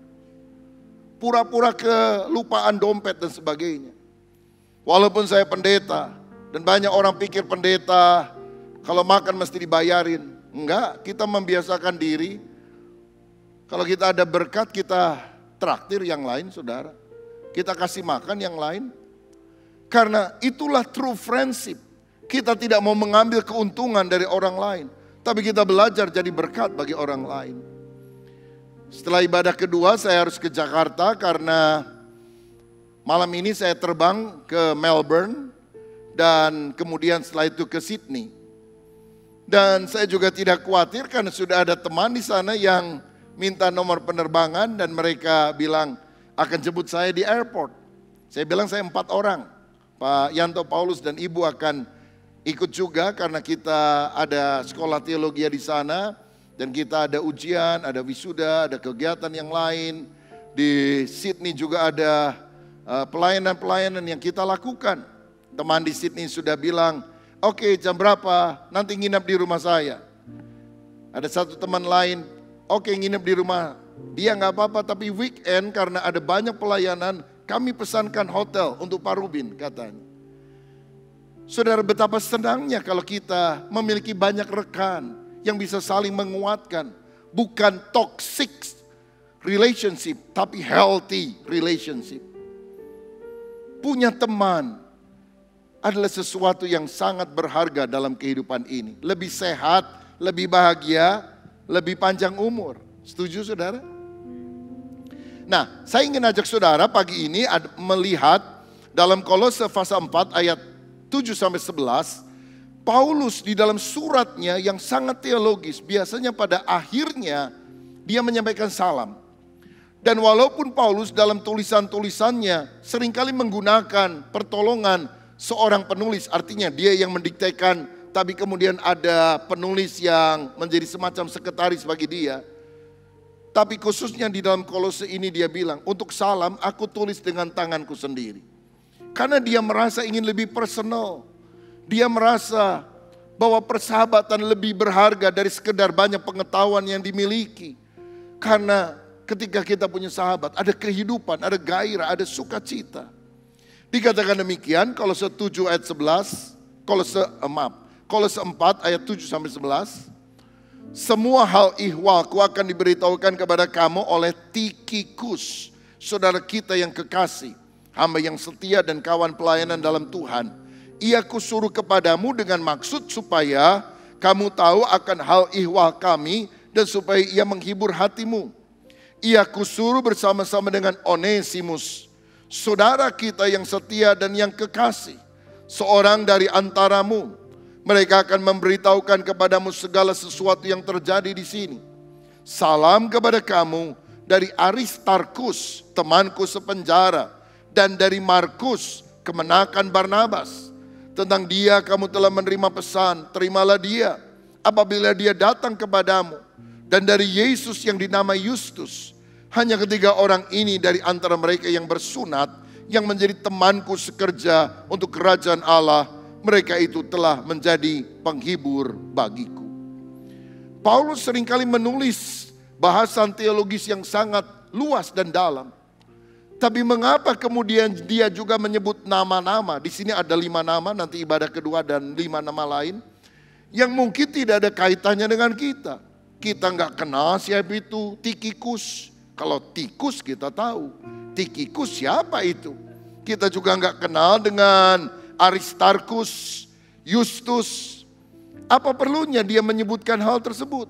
Pura-pura kelupaan dompet dan sebagainya. Walaupun saya pendeta, dan banyak orang pikir pendeta kalau makan mesti dibayarin. Enggak, kita membiasakan diri. Kalau kita ada berkat, kita traktir yang lain saudara. Kita kasih makan yang lain. Karena itulah true friendship. Kita tidak mau mengambil keuntungan dari orang lain. Tapi kita belajar jadi berkat bagi orang lain. Setelah ibadah kedua saya harus ke Jakarta karena malam ini saya terbang ke Melbourne. Dan kemudian setelah itu ke Sydney. Dan saya juga tidak khawatir karena sudah ada teman di sana yang minta nomor penerbangan. Dan mereka bilang akan jemput saya di airport. Saya bilang saya 4 orang. Pak Yanto, Paulus dan Ibu akan ikut juga karena kita ada sekolah teologi di sana. Dan kita ada ujian, ada wisuda, ada kegiatan yang lain. Di Sydney juga ada pelayanan-pelayanan yang kita lakukan. Teman di Sydney sudah bilang, oke, jam berapa nanti nginep di rumah saya. Ada satu teman lain, oke, nginep di rumah dia nggak apa-apa, tapi weekend karena ada banyak pelayanan, kami pesankan hotel untuk Pak Rubin katanya. Saudara, betapa senangnya kalau kita memiliki banyak rekan yang bisa saling menguatkan. Bukan toxic relationship, tapi healthy relationship. Punya teman adalah sesuatu yang sangat berharga dalam kehidupan ini. Lebih sehat, lebih bahagia, lebih panjang umur. Setuju saudara? Nah, saya ingin ajak saudara pagi ini melihat dalam Kolose pasal 4 ayat 7-11. Paulus di dalam suratnya yang sangat teologis, biasanya pada akhirnya dia menyampaikan salam. Dan walaupun Paulus dalam tulisan-tulisannya seringkali menggunakan pertolongan seorang penulis, artinya dia yang mendiktekan, tapi kemudian ada penulis yang menjadi semacam sekretaris bagi dia. Tapi khususnya di dalam Kolose ini dia bilang, untuk salam aku tulis dengan tanganku sendiri. Karena dia merasa ingin lebih personal. Dia merasa bahwa persahabatan lebih berharga dari sekedar banyak pengetahuan yang dimiliki. Karena ketika kita punya sahabat, ada kehidupan, ada gairah, ada sukacita. Dikatakan demikian, Kolose 7 ayat 11, Kolose 4 ayat 7-11. Semua hal ihwalku akan diberitahukan kepada kamu oleh Tikhikus, saudara kita yang kekasih, hamba yang setia dan kawan pelayanan dalam Tuhan. Ia kusuruh kepadamu dengan maksud supaya kamu tahu akan hal ihwal kami dan supaya ia menghibur hatimu. Ia kusuruh bersama-sama dengan Onesimus, saudara kita yang setia dan yang kekasih, seorang dari antaramu. Mereka akan memberitahukan kepadamu segala sesuatu yang terjadi di sini. Salam kepada kamu dari Aristarkus, temanku sepenjara, dan dari Markus, kemenakan Barnabas. Tentang dia kamu telah menerima pesan, terimalah dia apabila dia datang kepadamu. Dan dari Yesus yang dinamai Justus, hanya ketiga orang ini dari antara mereka yang bersunat, yang menjadi temanku sekerja untuk kerajaan Allah, mereka itu telah menjadi penghibur bagiku. Paulus seringkali menulis bahasan teologis yang sangat luas dan dalam. Tapi mengapa kemudian dia juga menyebut nama-nama? Di sini ada 5 nama, nanti ibadah kedua dan 5 nama lain. Yang mungkin tidak ada kaitannya dengan kita. Kita nggak kenal siapa itu Tikhikus. Kalau Tikus kita tahu. Tikhikus siapa itu? Kita juga nggak kenal dengan Aristarkus, Justus. Apa perlunya dia menyebutkan hal tersebut?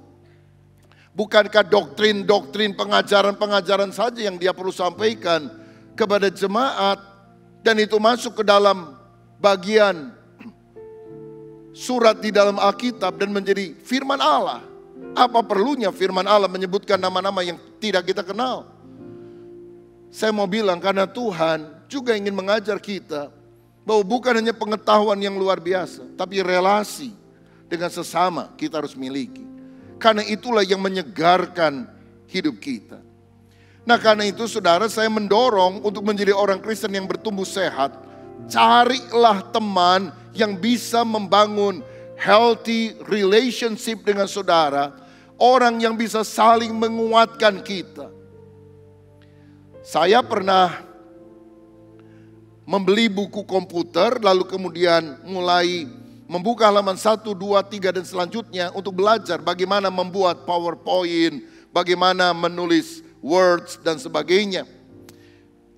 Bukankah doktrin-doktrin pengajaran-pengajaran saja yang dia perlu sampaikan kepada jemaat, dan itu masuk ke dalam bagian surat di dalam Alkitab dan menjadi firman Allah. Apa perlunya firman Allah menyebutkan nama-nama yang tidak kita kenal? Saya mau bilang karena Tuhan juga ingin mengajar kita bahwa bukan hanya pengetahuan yang luar biasa, tapi relasi dengan sesama kita harus miliki. Karena itulah yang menyegarkan hidup kita. Nah karena itu saudara, saya mendorong untuk menjadi orang Kristen yang bertumbuh sehat. Carilah teman yang bisa membangun healthy relationship dengan saudara. Orang yang bisa saling menguatkan kita. Saya pernah membeli buku komputer, lalu kemudian mulai membuka halaman 1, 2, 3 dan selanjutnya untuk belajar bagaimana membuat PowerPoint, bagaimana menulis words dan sebagainya.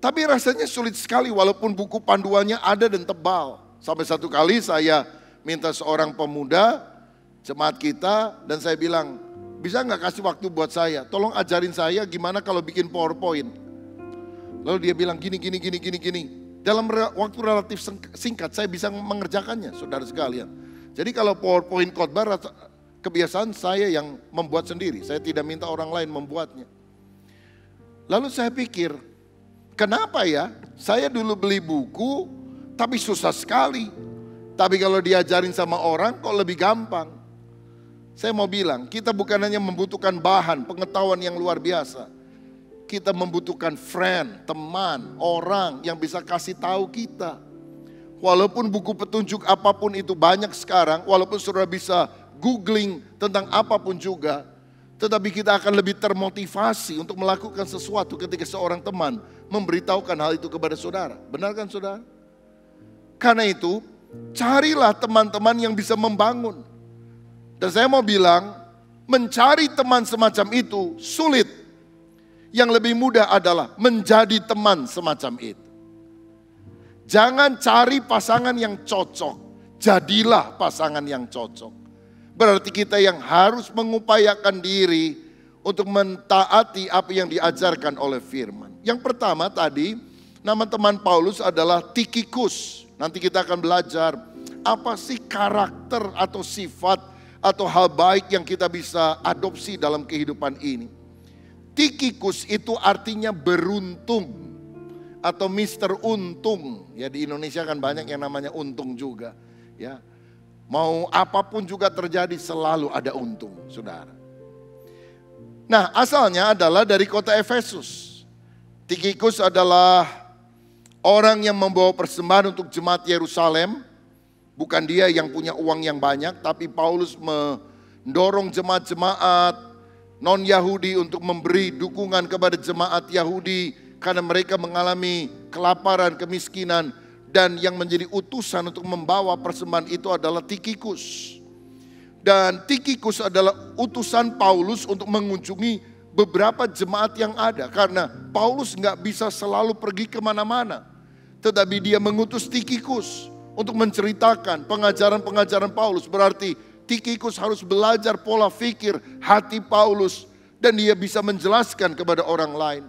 Tapi rasanya sulit sekali walaupun buku panduannya ada dan tebal. Sampai satu kali saya minta seorang pemuda jemaat kita dan saya bilang, bisa nggak kasih waktu buat saya? Tolong ajarin saya gimana kalau bikin PowerPoint. Lalu dia bilang gini. Dalam waktu relatif singkat saya bisa mengerjakannya, saudara sekalian. Jadi kalau PowerPoint khotbah kebiasaan saya yang membuat sendiri. Saya tidak minta orang lain membuatnya. Lalu saya pikir, kenapa ya? Saya dulu beli buku tapi susah sekali. Tapi kalau diajarin sama orang kok lebih gampang. Saya mau bilang, kita bukan hanya membutuhkan bahan, pengetahuan yang luar biasa. Kita membutuhkan friend, teman, orang yang bisa kasih tahu kita. Walaupun buku petunjuk apapun itu banyak sekarang, walaupun saudara bisa googling tentang apapun juga, tetapi kita akan lebih termotivasi untuk melakukan sesuatu ketika seorang teman memberitahukan hal itu kepada saudara. Benar kan saudara? Karena itu, carilah teman-teman yang bisa membangun. Dan saya mau bilang, mencari teman semacam itu sulit. Yang lebih mudah adalah menjadi teman semacam itu. Jangan cari pasangan yang cocok, jadilah pasangan yang cocok. Berarti kita yang harus mengupayakan diri untuk mentaati apa yang diajarkan oleh firman. Yang pertama tadi, nama teman Paulus adalah Tikhikus. Nanti kita akan belajar apa sih karakter atau sifat atau hal baik yang kita bisa adopsi dalam kehidupan ini. Tikhikus itu artinya beruntung atau Mister Untung. Ya, di Indonesia kan banyak yang namanya untung juga. Ya, mau apapun juga terjadi selalu ada untung, saudara. Nah, asalnya adalah dari kota Efesus. Tikhikus adalah orang yang membawa persembahan untuk jemaat Yerusalem. Bukan dia yang punya uang yang banyak, tapi Paulus mendorong jemaat-jemaat non-Yahudi untuk memberi dukungan kepada jemaat Yahudi karena mereka mengalami kelaparan, kemiskinan, dan yang menjadi utusan untuk membawa persembahan itu adalah Tikhikus. Dan Tikhikus adalah utusan Paulus untuk mengunjungi beberapa jemaat yang ada. Karena Paulus nggak bisa selalu pergi kemana-mana. Tetapi dia mengutus Tikhikus untuk menceritakan pengajaran-pengajaran Paulus. Berarti Tikhikus harus belajar pola pikir hati Paulus. Dan dia bisa menjelaskan kepada orang lain.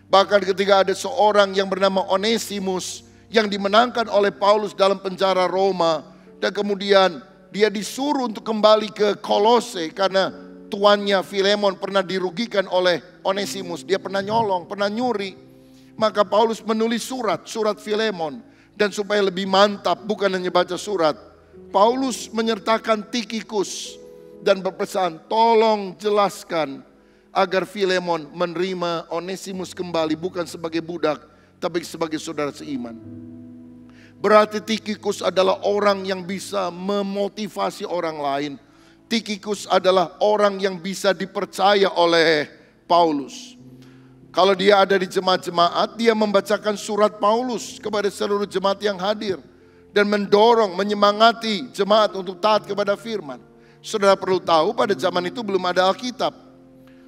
Bahkan ketika ada seorang yang bernama Onesimus yang dimenangkan oleh Paulus dalam penjara Roma. Dan kemudian dia disuruh untuk kembali ke Kolose karena tuannya Filemon pernah dirugikan oleh Onesimus. Dia pernah nyolong, pernah nyuri. Maka Paulus menulis surat Filemon. Dan supaya lebih mantap bukan hanya baca surat. Paulus menyertakan Tikhikus dan berpesan tolong jelaskan agar Filemon menerima Onesimus kembali bukan sebagai budak tapi sebagai saudara seiman. Berarti Tikhikus adalah orang yang bisa memotivasi orang lain. Tikhikus adalah orang yang bisa dipercaya oleh Paulus. Kalau dia ada di jemaat-jemaat, dia membacakan surat Paulus kepada seluruh jemaat yang hadir. Dan mendorong, menyemangati jemaat untuk taat kepada firman. Saudara perlu tahu pada zaman itu belum ada Alkitab.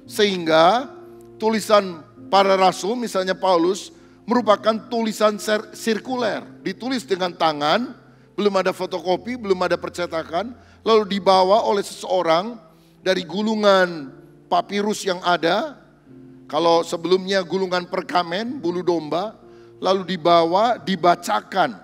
Sehingga tulisan para rasul misalnya Paulus merupakan tulisan sirkuler. Ditulis dengan tangan, belum ada fotokopi, belum ada percetakan. Lalu dibawa oleh seseorang dari gulungan papirus yang ada. Kalau sebelumnya gulungan perkamen, bulu domba. Lalu dibawa, dibacakan.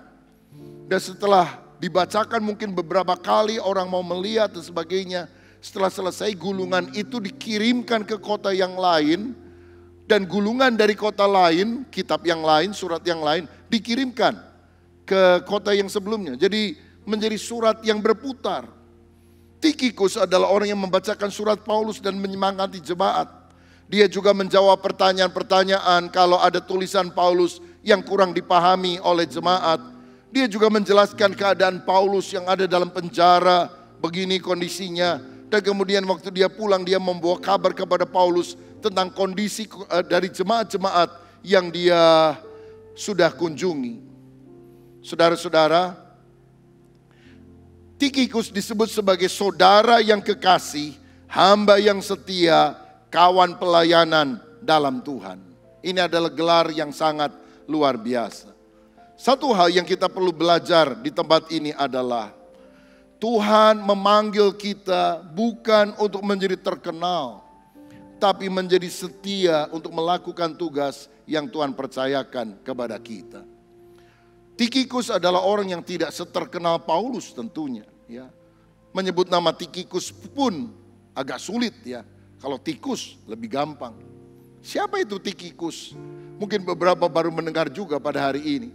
Dan setelah dibacakan mungkin beberapa kali orang mau melihat dan sebagainya. Setelah selesai gulungan itu dikirimkan ke kota yang lain. Dan gulungan dari kota lain, kitab yang lain, surat yang lain dikirimkan ke kota yang sebelumnya. Jadi menjadi surat yang berputar. Tikhikus adalah orang yang membacakan surat Paulus dan menyemangati jemaat. Dia juga menjawab pertanyaan-pertanyaan kalau ada tulisan Paulus yang kurang dipahami oleh jemaat. Dia juga menjelaskan keadaan Paulus yang ada dalam penjara, begini kondisinya. Dan kemudian waktu dia pulang dia membawa kabar kepada Paulus tentang kondisi dari jemaat-jemaat yang dia sudah kunjungi. Saudara-saudara, Tikhikus disebut sebagai saudara yang kekasih, hamba yang setia, kawan pelayanan dalam Tuhan. Ini adalah gelar yang sangat luar biasa. Satu hal yang kita perlu belajar di tempat ini adalah Tuhan memanggil kita bukan untuk menjadi terkenal, tapi menjadi setia untuk melakukan tugas yang Tuhan percayakan kepada kita. Tikhikus adalah orang yang tidak seterkenal Paulus tentunya. Ya. Menyebut nama Tikhikus pun agak sulit ya. Kalau Tikus lebih gampang. Siapa itu Tikhikus? Mungkin beberapa baru mendengar juga pada hari ini.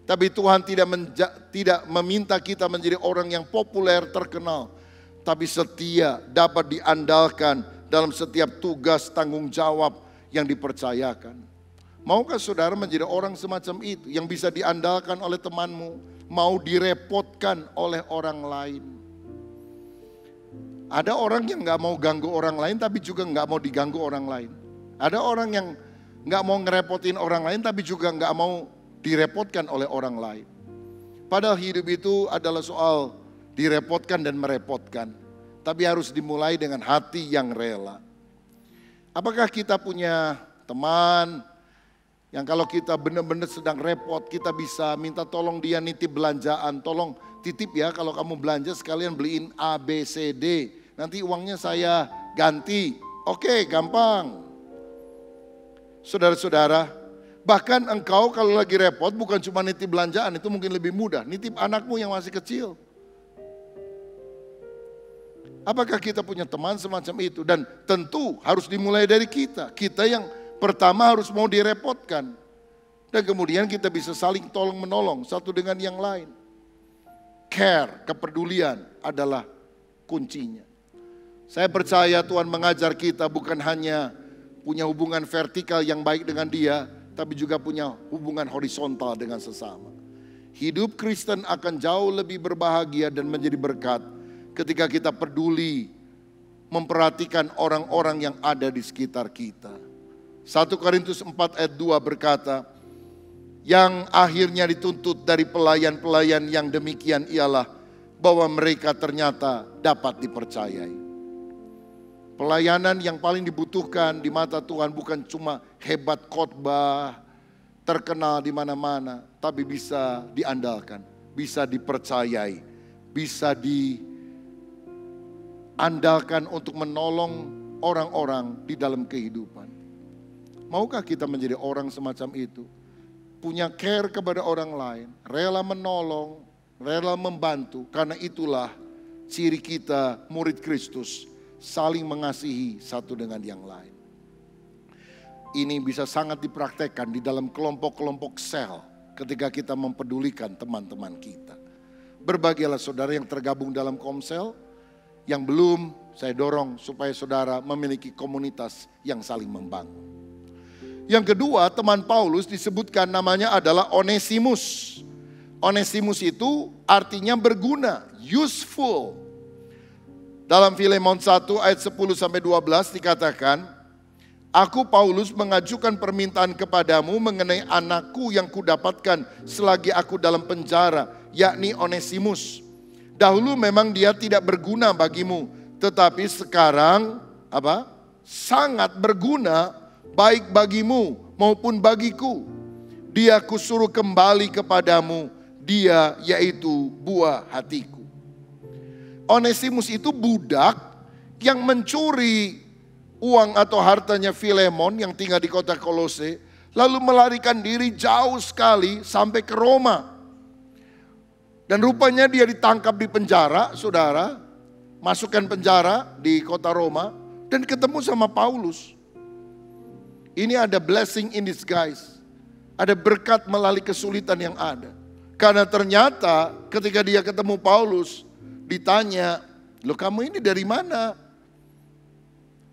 Tapi Tuhan tidak meminta kita menjadi orang yang populer, terkenal. Tapi setia, dapat diandalkan dalam setiap tugas tanggung jawab yang dipercayakan. Maukah saudara menjadi orang semacam itu yang bisa diandalkan oleh temanmu, mau direpotkan oleh orang lain? Ada orang yang gak mau ganggu orang lain tapi juga gak mau diganggu orang lain. Ada orang yang gak mau ngerepotin orang lain tapi juga gak mau direpotkan oleh orang lain. Padahal hidup itu adalah soal direpotkan dan merepotkan. Tapi harus dimulai dengan hati yang rela. Apakah kita punya teman Yang kalau kita benar-benar sedang repot, kita bisa minta tolong dia nitip belanjaan. Tolong titip ya, kalau kamu belanja sekalian beliin A, B, C, D. Nanti uangnya saya ganti. Oke, gampang. Saudara-saudara, bahkan engkau kalau lagi repot bukan cuma nitip belanjaan, itu mungkin lebih mudah. Nitip anakmu yang masih kecil. Apakah kita punya teman semacam itu? Dan tentu harus dimulai dari kita. Kita yang pertama harus mau direpotkan. Dan kemudian kita bisa saling tolong menolong satu dengan yang lain. Care, kepedulian adalah kuncinya. Saya percaya Tuhan mengajar kita bukan hanya punya hubungan vertikal yang baik dengan dia, tapi juga punya hubungan horizontal dengan sesama. Hidup Kristen akan jauh lebih berbahagia dan menjadi berkat ketika kita peduli memperhatikan orang-orang yang ada di sekitar kita. 1 Korintus 4 ayat 2 berkata, yang akhirnya dituntut dari pelayan-pelayan yang demikian ialah bahwa mereka ternyata dapat dipercayai. Pelayanan yang paling dibutuhkan di mata Tuhan bukan cuma hebat khotbah, terkenal di mana-mana, tapi bisa diandalkan, bisa dipercayai, bisa diandalkan untuk menolong orang-orang di dalam kehidupan. Maukah kita menjadi orang semacam itu? Punya care kepada orang lain, rela menolong, rela membantu, karena itulah ciri kita murid Kristus. Saling mengasihi satu dengan yang lain. Ini bisa sangat dipraktekkan di dalam kelompok-kelompok sel ketika kita mempedulikan teman-teman kita. Berbahagialah saudara yang tergabung dalam komsel, yang belum saya dorong supaya saudara memiliki komunitas yang saling membangun. Yang kedua, teman Paulus disebutkan namanya adalah Onesimus. Onesimus itu artinya berguna, useful. Dalam Filemon 1 ayat 10-12 dikatakan, aku Paulus mengajukan permintaan kepadamu mengenai anakku yang kudapatkan selagi aku dalam penjara, yakni Onesimus. Dahulu memang dia tidak berguna bagimu, tetapi sekarang sangat berguna baik bagimu maupun bagiku. Dia kusuruh kembali kepadamu, dia yaitu buah hatiku. Onesimus itu budak yang mencuri uang atau hartanya Filemon yang tinggal di kota Kolose, lalu melarikan diri jauh sekali sampai ke Roma. Dan rupanya dia ditangkap di penjara, saudara, masukkan penjara di kota Roma, dan ketemu sama Paulus. Ini ada blessing in disguise, ada berkat melalui kesulitan yang ada. Karena ternyata ketika dia ketemu Paulus, ditanya, loh kamu ini dari mana?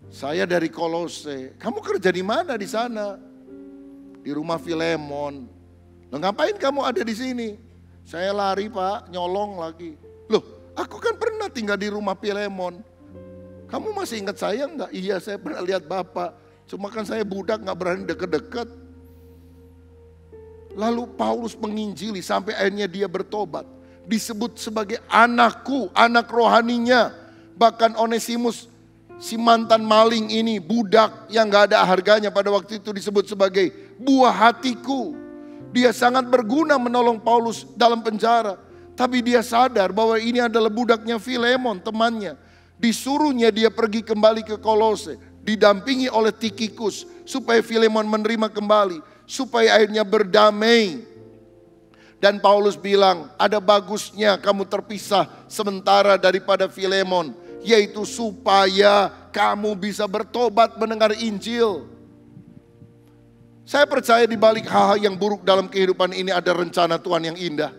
Saya dari Kolose. Kamu kerja di mana di sana? Di rumah Filemon. Loh ngapain kamu ada di sini? Saya lari pak, nyolong lagi. Loh aku kan pernah tinggal di rumah Filemon. Kamu masih ingat saya enggak? Iya saya pernah lihat bapak. Cuma kan saya budak gak berani deket-deket. Lalu Paulus menginjili sampai akhirnya dia bertobat. Disebut sebagai anakku, anak rohaninya. Bahkan Onesimus, si mantan maling ini, budak yang gak ada harganya pada waktu itu disebut sebagai buah hatiku. Dia sangat berguna menolong Paulus dalam penjara. Tapi dia sadar bahwa ini adalah budaknya Filemon, temannya. Disuruhnya dia pergi kembali ke Kolose, didampingi oleh Tikhikus supaya Filemon menerima kembali, supaya akhirnya berdamai. Dan Paulus bilang, ada bagusnya kamu terpisah sementara daripada Filemon, yaitu supaya kamu bisa bertobat mendengar Injil. Saya percaya di balik hal-hal yang buruk dalam kehidupan ini ada rencana Tuhan yang indah.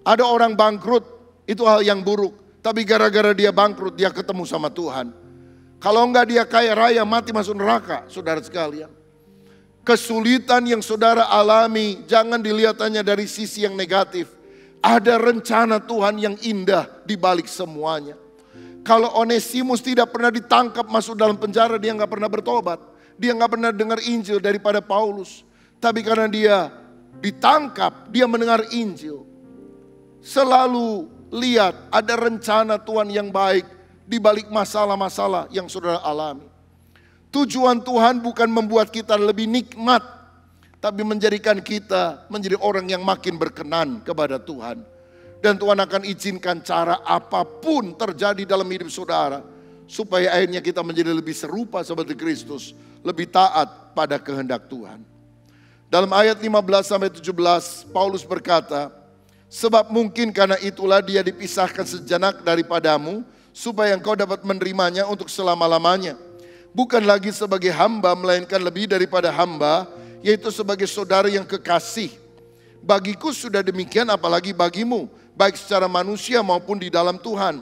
Ada orang bangkrut, itu hal yang buruk. Tapi gara-gara dia bangkrut, dia ketemu sama Tuhan. Kalau enggak dia kaya raya, mati masuk neraka, saudara sekalian. Kesulitan yang saudara alami, jangan dilihat hanya dari sisi yang negatif. Ada rencana Tuhan yang indah di balik semuanya. Kalau Onesimus tidak pernah ditangkap masuk dalam penjara, dia nggak pernah bertobat. Dia nggak pernah dengar Injil daripada Paulus. Tapi karena dia ditangkap, dia mendengar Injil. Selalu lihat ada rencana Tuhan yang baik di balik masalah-masalah yang saudara alami. Tujuan Tuhan bukan membuat kita lebih nikmat, tapi menjadikan kita menjadi orang yang makin berkenan kepada Tuhan. Dan Tuhan akan izinkan cara apapun terjadi dalam hidup saudara, supaya akhirnya kita menjadi lebih serupa seperti Kristus, lebih taat pada kehendak Tuhan. Dalam ayat 15-17 Paulus berkata, sebab mungkin karena itulah dia dipisahkan sejenak daripadamu, supaya engkau dapat menerimanya untuk selama-lamanya. Bukan lagi sebagai hamba, melainkan lebih daripada hamba, yaitu sebagai saudara yang kekasih. Bagiku sudah demikian, apalagi bagimu, baik secara manusia maupun di dalam Tuhan.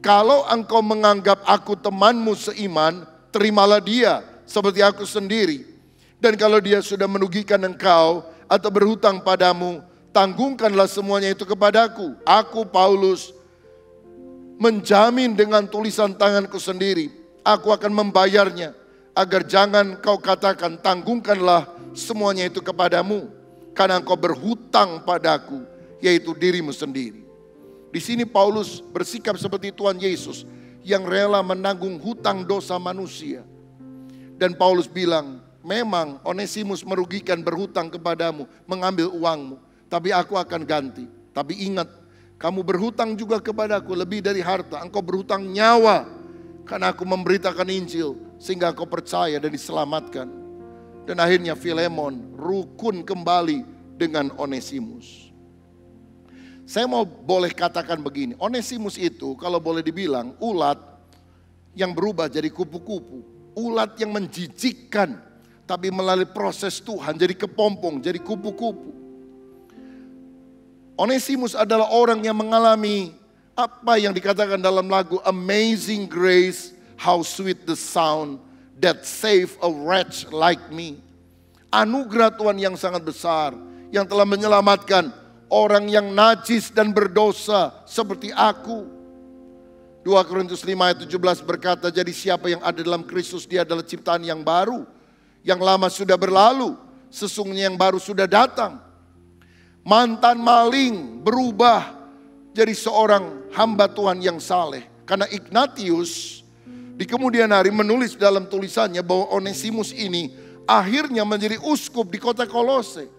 Kalau engkau menganggap aku temanmu seiman, terimalah dia seperti aku sendiri. Dan kalau dia sudah merugikan engkau atau berhutang padamu, tanggungkanlah semuanya itu kepadaku. Aku, Paulus, menjamin dengan tulisan tanganku sendiri, aku akan membayarnya, agar jangan kau katakan, tanggungkanlah semuanya itu kepadamu, karena engkau berhutang padaku, yaitu dirimu sendiri. Di sini Paulus bersikap seperti Tuhan Yesus yang rela menanggung hutang dosa manusia. Dan Paulus bilang, memang Onesimus merugikan, berhutang kepadamu, mengambil uangmu, tapi aku akan ganti. Tapi ingat, kamu berhutang juga kepadaku lebih dari harta. Engkau berhutang nyawa, karena aku memberitakan Injil sehingga engkau percaya dan diselamatkan. Dan akhirnya Filemon rukun kembali dengan Onesimus. Saya mau boleh katakan begini, Onesimus itu kalau boleh dibilang ulat yang berubah jadi kupu-kupu. Ulat yang menjijikkan, tapi melalui proses Tuhan jadi kepompong, jadi kupu-kupu. Onesimus adalah orang yang mengalami apa yang dikatakan dalam lagu Amazing Grace, how sweet the sound that save a wretch like me. Anugerah Tuhan yang sangat besar yang telah menyelamatkan orang yang najis dan berdosa seperti aku. 2 Korintus 5 ayat 17 berkata, jadi siapa yang ada dalam Kristus, dia adalah ciptaan yang baru. Yang lama sudah berlalu, sesungguhnya yang baru sudah datang. Mantan maling berubah jadi seorang hamba Tuhan yang saleh. Karena Ignatius di kemudian hari menulis dalam tulisannya bahwa Onesimus ini akhirnya menjadi uskup di kota Kolose.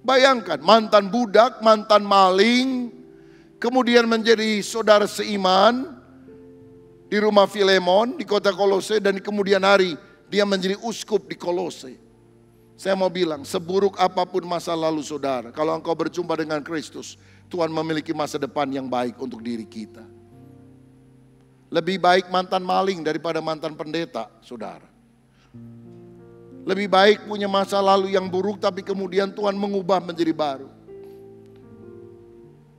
Bayangkan, mantan budak, mantan maling, kemudian menjadi saudara seiman di rumah Filemon di kota Kolose, dan di kemudian hari dia menjadi uskup di Kolose. Saya mau bilang, seburuk apapun masa lalu saudara, kalau engkau berjumpa dengan Kristus, Tuhan memiliki masa depan yang baik untuk diri kita. Lebih baik mantan maling daripada mantan pendeta, saudara. Lebih baik punya masa lalu yang buruk, tapi kemudian Tuhan mengubah menjadi baru.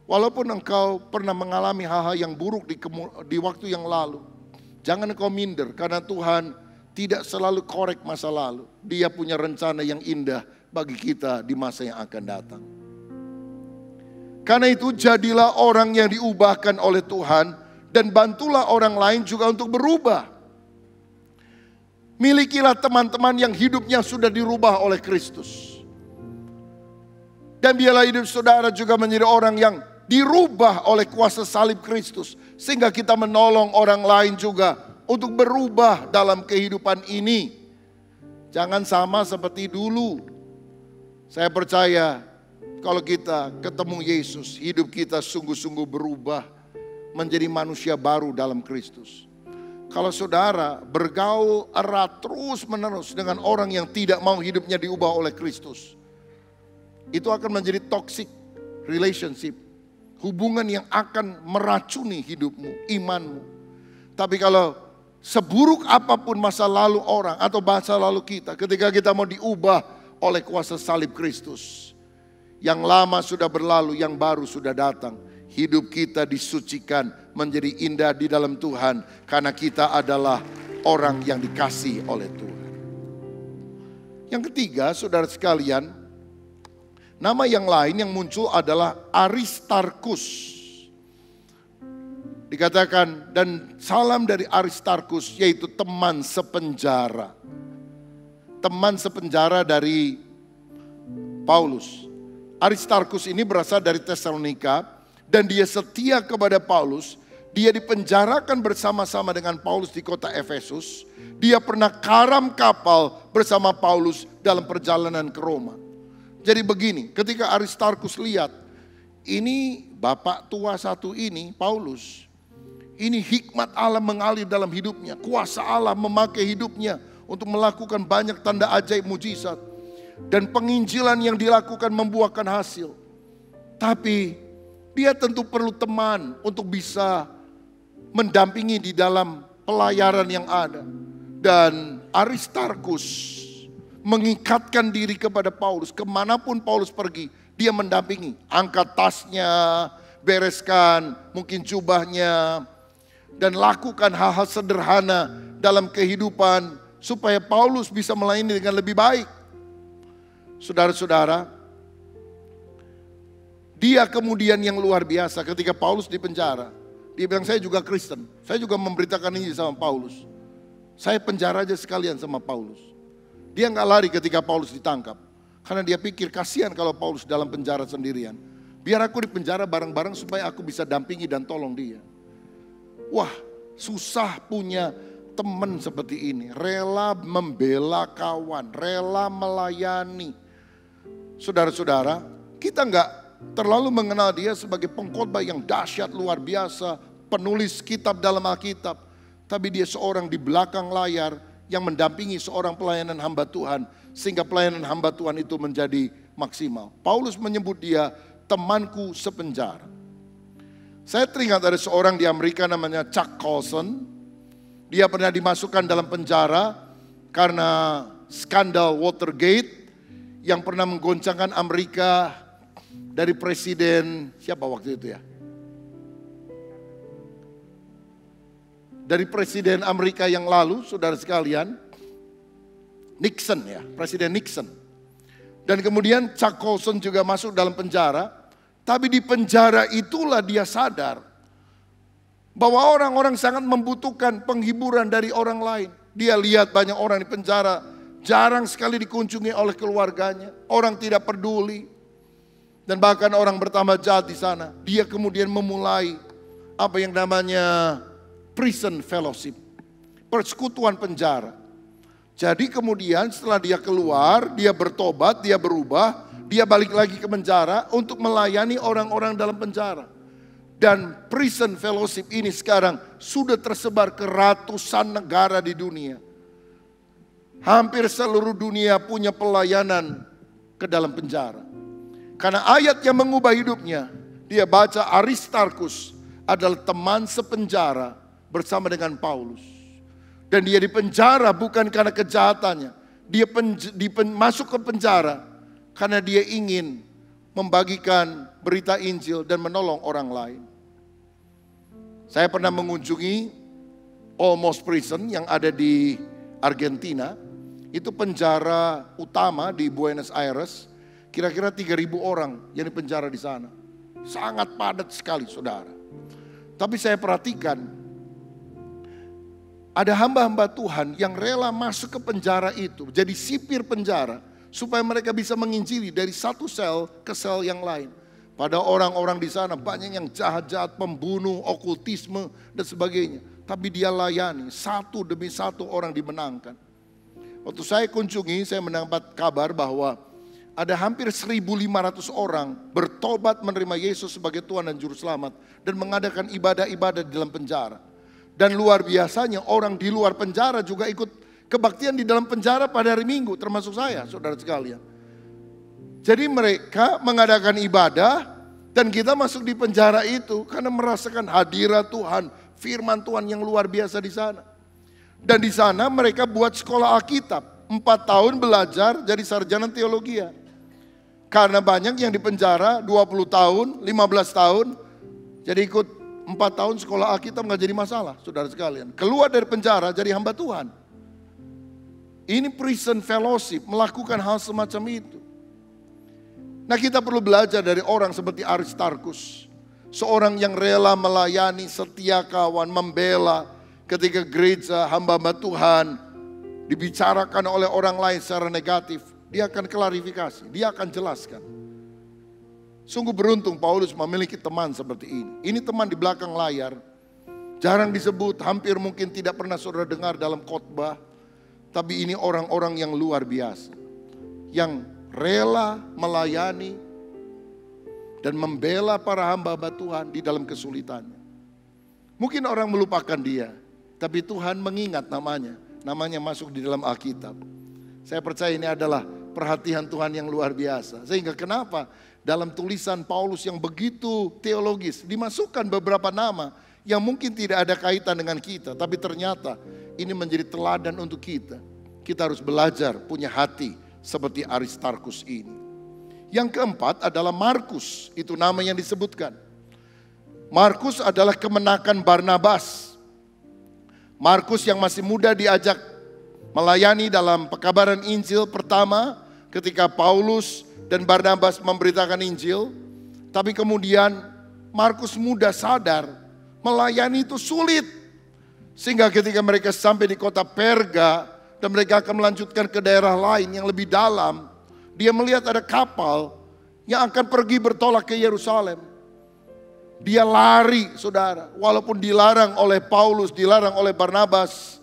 Walaupun engkau pernah mengalami hal-hal yang buruk di waktu yang lalu, jangan engkau minder, karena Tuhan tidak selalu korek masa lalu. Dia punya rencana yang indah bagi kita di masa yang akan datang. Karena itu jadilah orang yang diubahkan oleh Tuhan, dan bantulah orang lain juga untuk berubah. Milikilah teman-teman yang hidupnya sudah dirubah oleh Kristus. Dan biarlah hidup saudara juga menjadi orang yang dirubah oleh kuasa salib Kristus, sehingga kita menolong orang lain juga untuk berubah dalam kehidupan ini. Jangan sama seperti dulu. Saya percaya kalau kita ketemu Yesus, hidup kita sungguh-sungguh berubah menjadi manusia baru dalam Kristus. Kalau saudara bergaul erat terus-menerus dengan orang yang tidak mau hidupnya diubah oleh Kristus, itu akan menjadi toxic relationship. Hubungan yang akan meracuni hidupmu, imanmu. Tapi kalau seburuk apapun masa lalu orang atau masa lalu kita, ketika kita mau diubah oleh kuasa salib Kristus, yang lama sudah berlalu, yang baru sudah datang. Hidup kita disucikan menjadi indah di dalam Tuhan, karena kita adalah orang yang dikasihi oleh Tuhan. Yang ketiga, saudara sekalian, nama yang lain yang muncul adalah Aristarkus. Dikatakan, dan salam dari Aristarkus, yaitu teman sepenjara. Teman sepenjara dari Paulus. Aristarkus ini berasal dari Tesalonika, dan dia setia kepada Paulus. dia dipenjarakan bersama-sama dengan Paulus di kota Efesus. Dia pernah karam kapal bersama Paulus dalam perjalanan ke Roma. Jadi begini, ketika Aristarkus lihat, ini bapak tua satu ini, Paulus. Ini hikmat Allah mengalir dalam hidupnya. Kuasa Allah memakai hidupnya untuk melakukan banyak tanda ajaib mujizat. Dan penginjilan yang dilakukan membuahkan hasil. Tapi dia tentu perlu teman untuk bisa mendampingi di dalam pelayaran yang ada. Dan Aristarkus mengikatkan diri kepada Paulus. Kemanapun Paulus pergi, dia mendampingi. Angkat tasnya, bereskan mungkin jubahnya. Dan lakukan hal-hal sederhana dalam kehidupan supaya Paulus bisa melayani dengan lebih baik. Saudara-saudara, dia kemudian yang luar biasa ketika Paulus di penjara. Dia bilang, saya juga Kristen. Saya juga memberitakan ini sama Paulus. Saya penjara aja sekalian sama Paulus. Dia nggak lari ketika Paulus ditangkap. Karena dia pikir kasihan kalau Paulus dalam penjara sendirian. Biar aku di penjara bareng-bareng supaya aku bisa dampingi dan tolong dia. Wah, susah punya teman seperti ini. Rela membela kawan, rela melayani. Saudara-saudara, kita nggak terlalu mengenal dia sebagai pengkhotbah yang dahsyat luar biasa, penulis kitab dalam Alkitab. Tapi dia seorang di belakang layar yang mendampingi seorang pelayanan hamba Tuhan. Sehingga pelayanan hamba Tuhan itu menjadi maksimal. Paulus menyebut dia temanku sepenjara. Saya teringat ada seorang di Amerika namanya Chuck Colson. Dia pernah dimasukkan dalam penjara karena skandal Watergate yang pernah menggoncangkan Amerika dari presiden, siapa waktu itu ya? Dari presiden Amerika yang lalu, saudara sekalian, Nixon ya, Presiden Nixon. Dan kemudian Chuck Colson juga masuk dalam penjara. Tapi di penjara itulah dia sadar bahwa orang-orang sangat membutuhkan penghiburan dari orang lain. Dia lihat banyak orang di penjara, jarang sekali dikunjungi oleh keluarganya. Orang tidak peduli. Dan bahkan orang bertambah jahat di sana. Dia kemudian memulai apa yang namanya prison fellowship. Persekutuan penjara. Jadi kemudian setelah dia keluar, dia bertobat, dia berubah. Dia balik lagi ke penjara untuk melayani orang-orang dalam penjara. Dan prison fellowship ini sekarang sudah tersebar ke ratusan negara di dunia. Hampir seluruh dunia punya pelayanan ke dalam penjara. Karena ayat yang mengubah hidupnya, dia baca Aristarkus adalah teman sepenjara bersama dengan Paulus. Dan dia dipenjara bukan karena kejahatannya. Dia masuk ke penjara karena dia ingin membagikan berita Injil dan menolong orang lain. Saya pernah mengunjungi Olmos Prison yang ada di Argentina. Itu penjara utama di Buenos Aires. Kira-kira 3.000 orang yang dipenjara di sana. Sangat padat sekali, saudara. Tapi saya perhatikan, ada hamba-hamba Tuhan yang rela masuk ke penjara itu, jadi sipir penjara, supaya mereka bisa menginjili dari satu sel ke sel yang lain. Pada orang-orang di sana banyak yang jahat-jahat, pembunuh, okultisme dan sebagainya. Tapi dia layani, satu demi satu orang dimenangkan. Waktu saya kunjungi, saya mendapat kabar bahwa ada hampir 1.500 orang bertobat menerima Yesus sebagai Tuhan dan Juru Selamat. Dan mengadakan ibadah-ibadah di dalam penjara. Dan luar biasanya orang di luar penjara juga ikut kebaktian di dalam penjara pada hari Minggu, termasuk saya, saudara sekalian. Jadi mereka mengadakan ibadah dan kita masuk di penjara itu karena merasakan hadirat Tuhan, firman Tuhan yang luar biasa di sana. Dan di sana mereka buat sekolah Alkitab, 4 tahun belajar jadi sarjana teologi. Karena banyak yang di penjara 20 tahun, 15 tahun, jadi ikut 4 tahun sekolah Alkitab gak jadi masalah, saudara sekalian. Keluar dari penjara jadi hamba Tuhan. Ini prison fellowship, melakukan hal semacam itu. Nah, kita perlu belajar dari orang seperti Aristarkus. Seorang yang rela melayani, setia kawan, membela ketika gereja, hamba-hamba Tuhan dibicarakan oleh orang lain secara negatif. Dia akan klarifikasi, dia akan jelaskan. Sungguh beruntung Paulus memiliki teman seperti ini. Ini teman di belakang layar Jarang disebut, hampir mungkin tidak pernah saudara dengar dalam khotbah. Tapi ini orang-orang yang luar biasa. Yang rela melayani dan membela para hamba-hamba Tuhan di dalam kesulitannya. Mungkin orang melupakan dia, tapi Tuhan mengingat namanya. Namanya masuk di dalam Alkitab. Saya percaya ini adalah perhatian Tuhan yang luar biasa. Sehingga kenapa dalam tulisan Paulus yang begitu teologis dimasukkan beberapa nama yang mungkin tidak ada kaitan dengan kita, tapi ternyata ini menjadi teladan untuk kita. Kita harus belajar punya hati seperti Aristarkus ini. Yang keempat adalah Markus, itu nama yang disebutkan. Markus adalah kemenakan Barnabas. Markus yang masih muda diajak melayani dalam pekabaran Injil pertama ketika Paulus dan Barnabas memberitakan Injil. Tapi kemudian Markus muda sadar melayani itu sulit. Sehingga ketika mereka sampai di kota Perga dan mereka akan melanjutkan ke daerah lain yang lebih dalam, dia melihat ada kapal yang akan pergi bertolak ke Yerusalem. Dia lari, saudara, walaupun dilarang oleh Paulus, dilarang oleh Barnabas,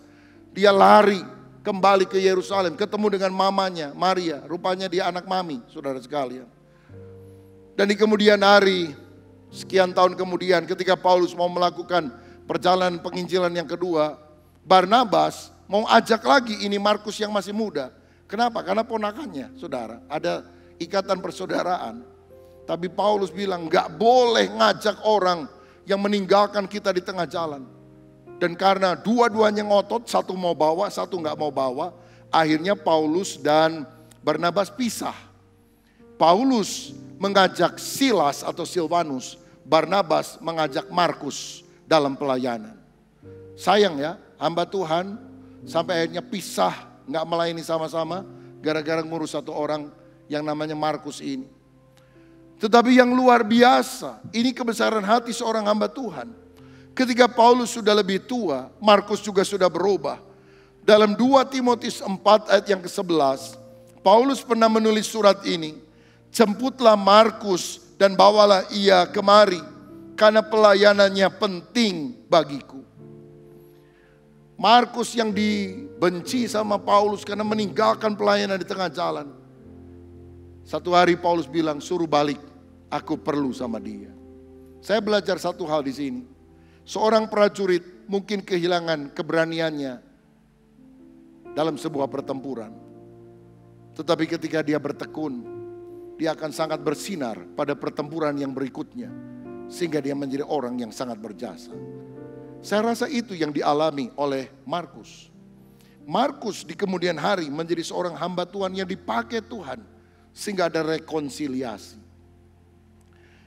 dia lari kembali ke Yerusalem, ketemu dengan mamanya, Maria, rupanya dia anak mami, saudara sekalian. Dan di kemudian hari, sekian tahun kemudian ketika Paulus mau melakukan perjalanan penginjilan yang kedua, Barnabas mau ajak lagi ini Markus yang masih muda. Kenapa? Karena ponakannya, saudara, ada ikatan persaudaraan. Tapi Paulus bilang gak boleh ngajak orang yang meninggalkan kita di tengah jalan. Dan karena dua-duanya ngotot, satu mau bawa, satu gak mau bawa, akhirnya Paulus dan Barnabas pisah. Paulus mengajak Silas atau Silvanus, Barnabas mengajak Markus dalam pelayanan. Sayang ya, hamba Tuhan sampai akhirnya pisah, gak melayani sama-sama, gara-gara ngurus satu orang yang namanya Markus ini. Tetapi yang luar biasa, ini kebesaran hati seorang hamba Tuhan. Ketika Paulus sudah lebih tua, Markus juga sudah berubah. Dalam 2 Timotius 4 ayat yang ke-11, Paulus pernah menulis surat ini. Jemputlah Markus dan bawalah ia kemari, karena pelayanannya penting bagiku. Markus yang dibenci sama Paulus karena meninggalkan pelayanan di tengah jalan. Satu hari Paulus bilang, suruh balik, aku perlu sama dia. Saya belajar satu hal di sini. Seorang prajurit mungkin kehilangan keberaniannya dalam sebuah pertempuran. Tetapi ketika dia bertekun, dia akan sangat bersinar pada pertempuran yang berikutnya. Sehingga dia menjadi orang yang sangat berjasa. Saya rasa itu yang dialami oleh Markus. Markus di kemudian hari menjadi seorang hamba Tuhan yang dipakai Tuhan. Sehingga ada rekonsiliasi.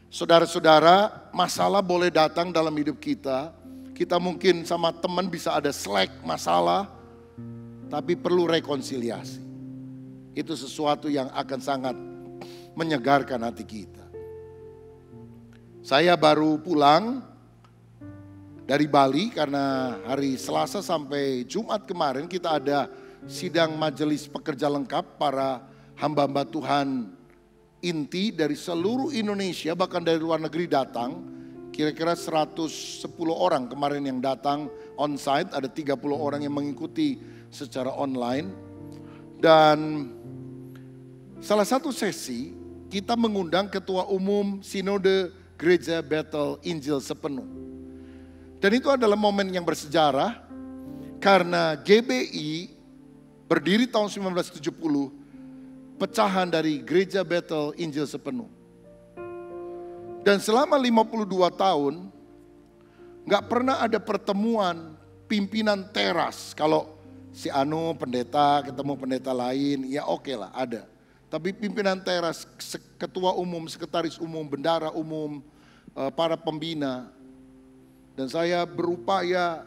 Saudara-saudara, masalah boleh datang dalam hidup kita. Kita mungkin sama teman bisa ada slack masalah, tapi perlu rekonsiliasi. Itu sesuatu yang akan sangat menyegarkan hati kita. Saya baru pulang dari Bali karena hari Selasa sampai Jumat kemarin kita ada sidang majelis pekerja lengkap para hamba-hamba Tuhan inti dari seluruh Indonesia, bahkan dari luar negeri datang. Kira-kira 110 orang kemarin yang datang on-site, ada 30 orang yang mengikuti secara online. Dan salah satu sesi kita mengundang Ketua Umum Sinode Gereja Bethel Injil Sepenuh. Dan itu adalah momen yang bersejarah karena GBI berdiri tahun 1970, pecahan dari Gereja Bethel Injil Sepenuh. Dan selama 52 tahun, gak pernah ada pertemuan pimpinan teras. Kalau si Anu pendeta ketemu pendeta lain, ya oke lah ada. Tapi pimpinan teras, ketua umum, sekretaris umum, bendara umum, para pembina. Dan saya berupaya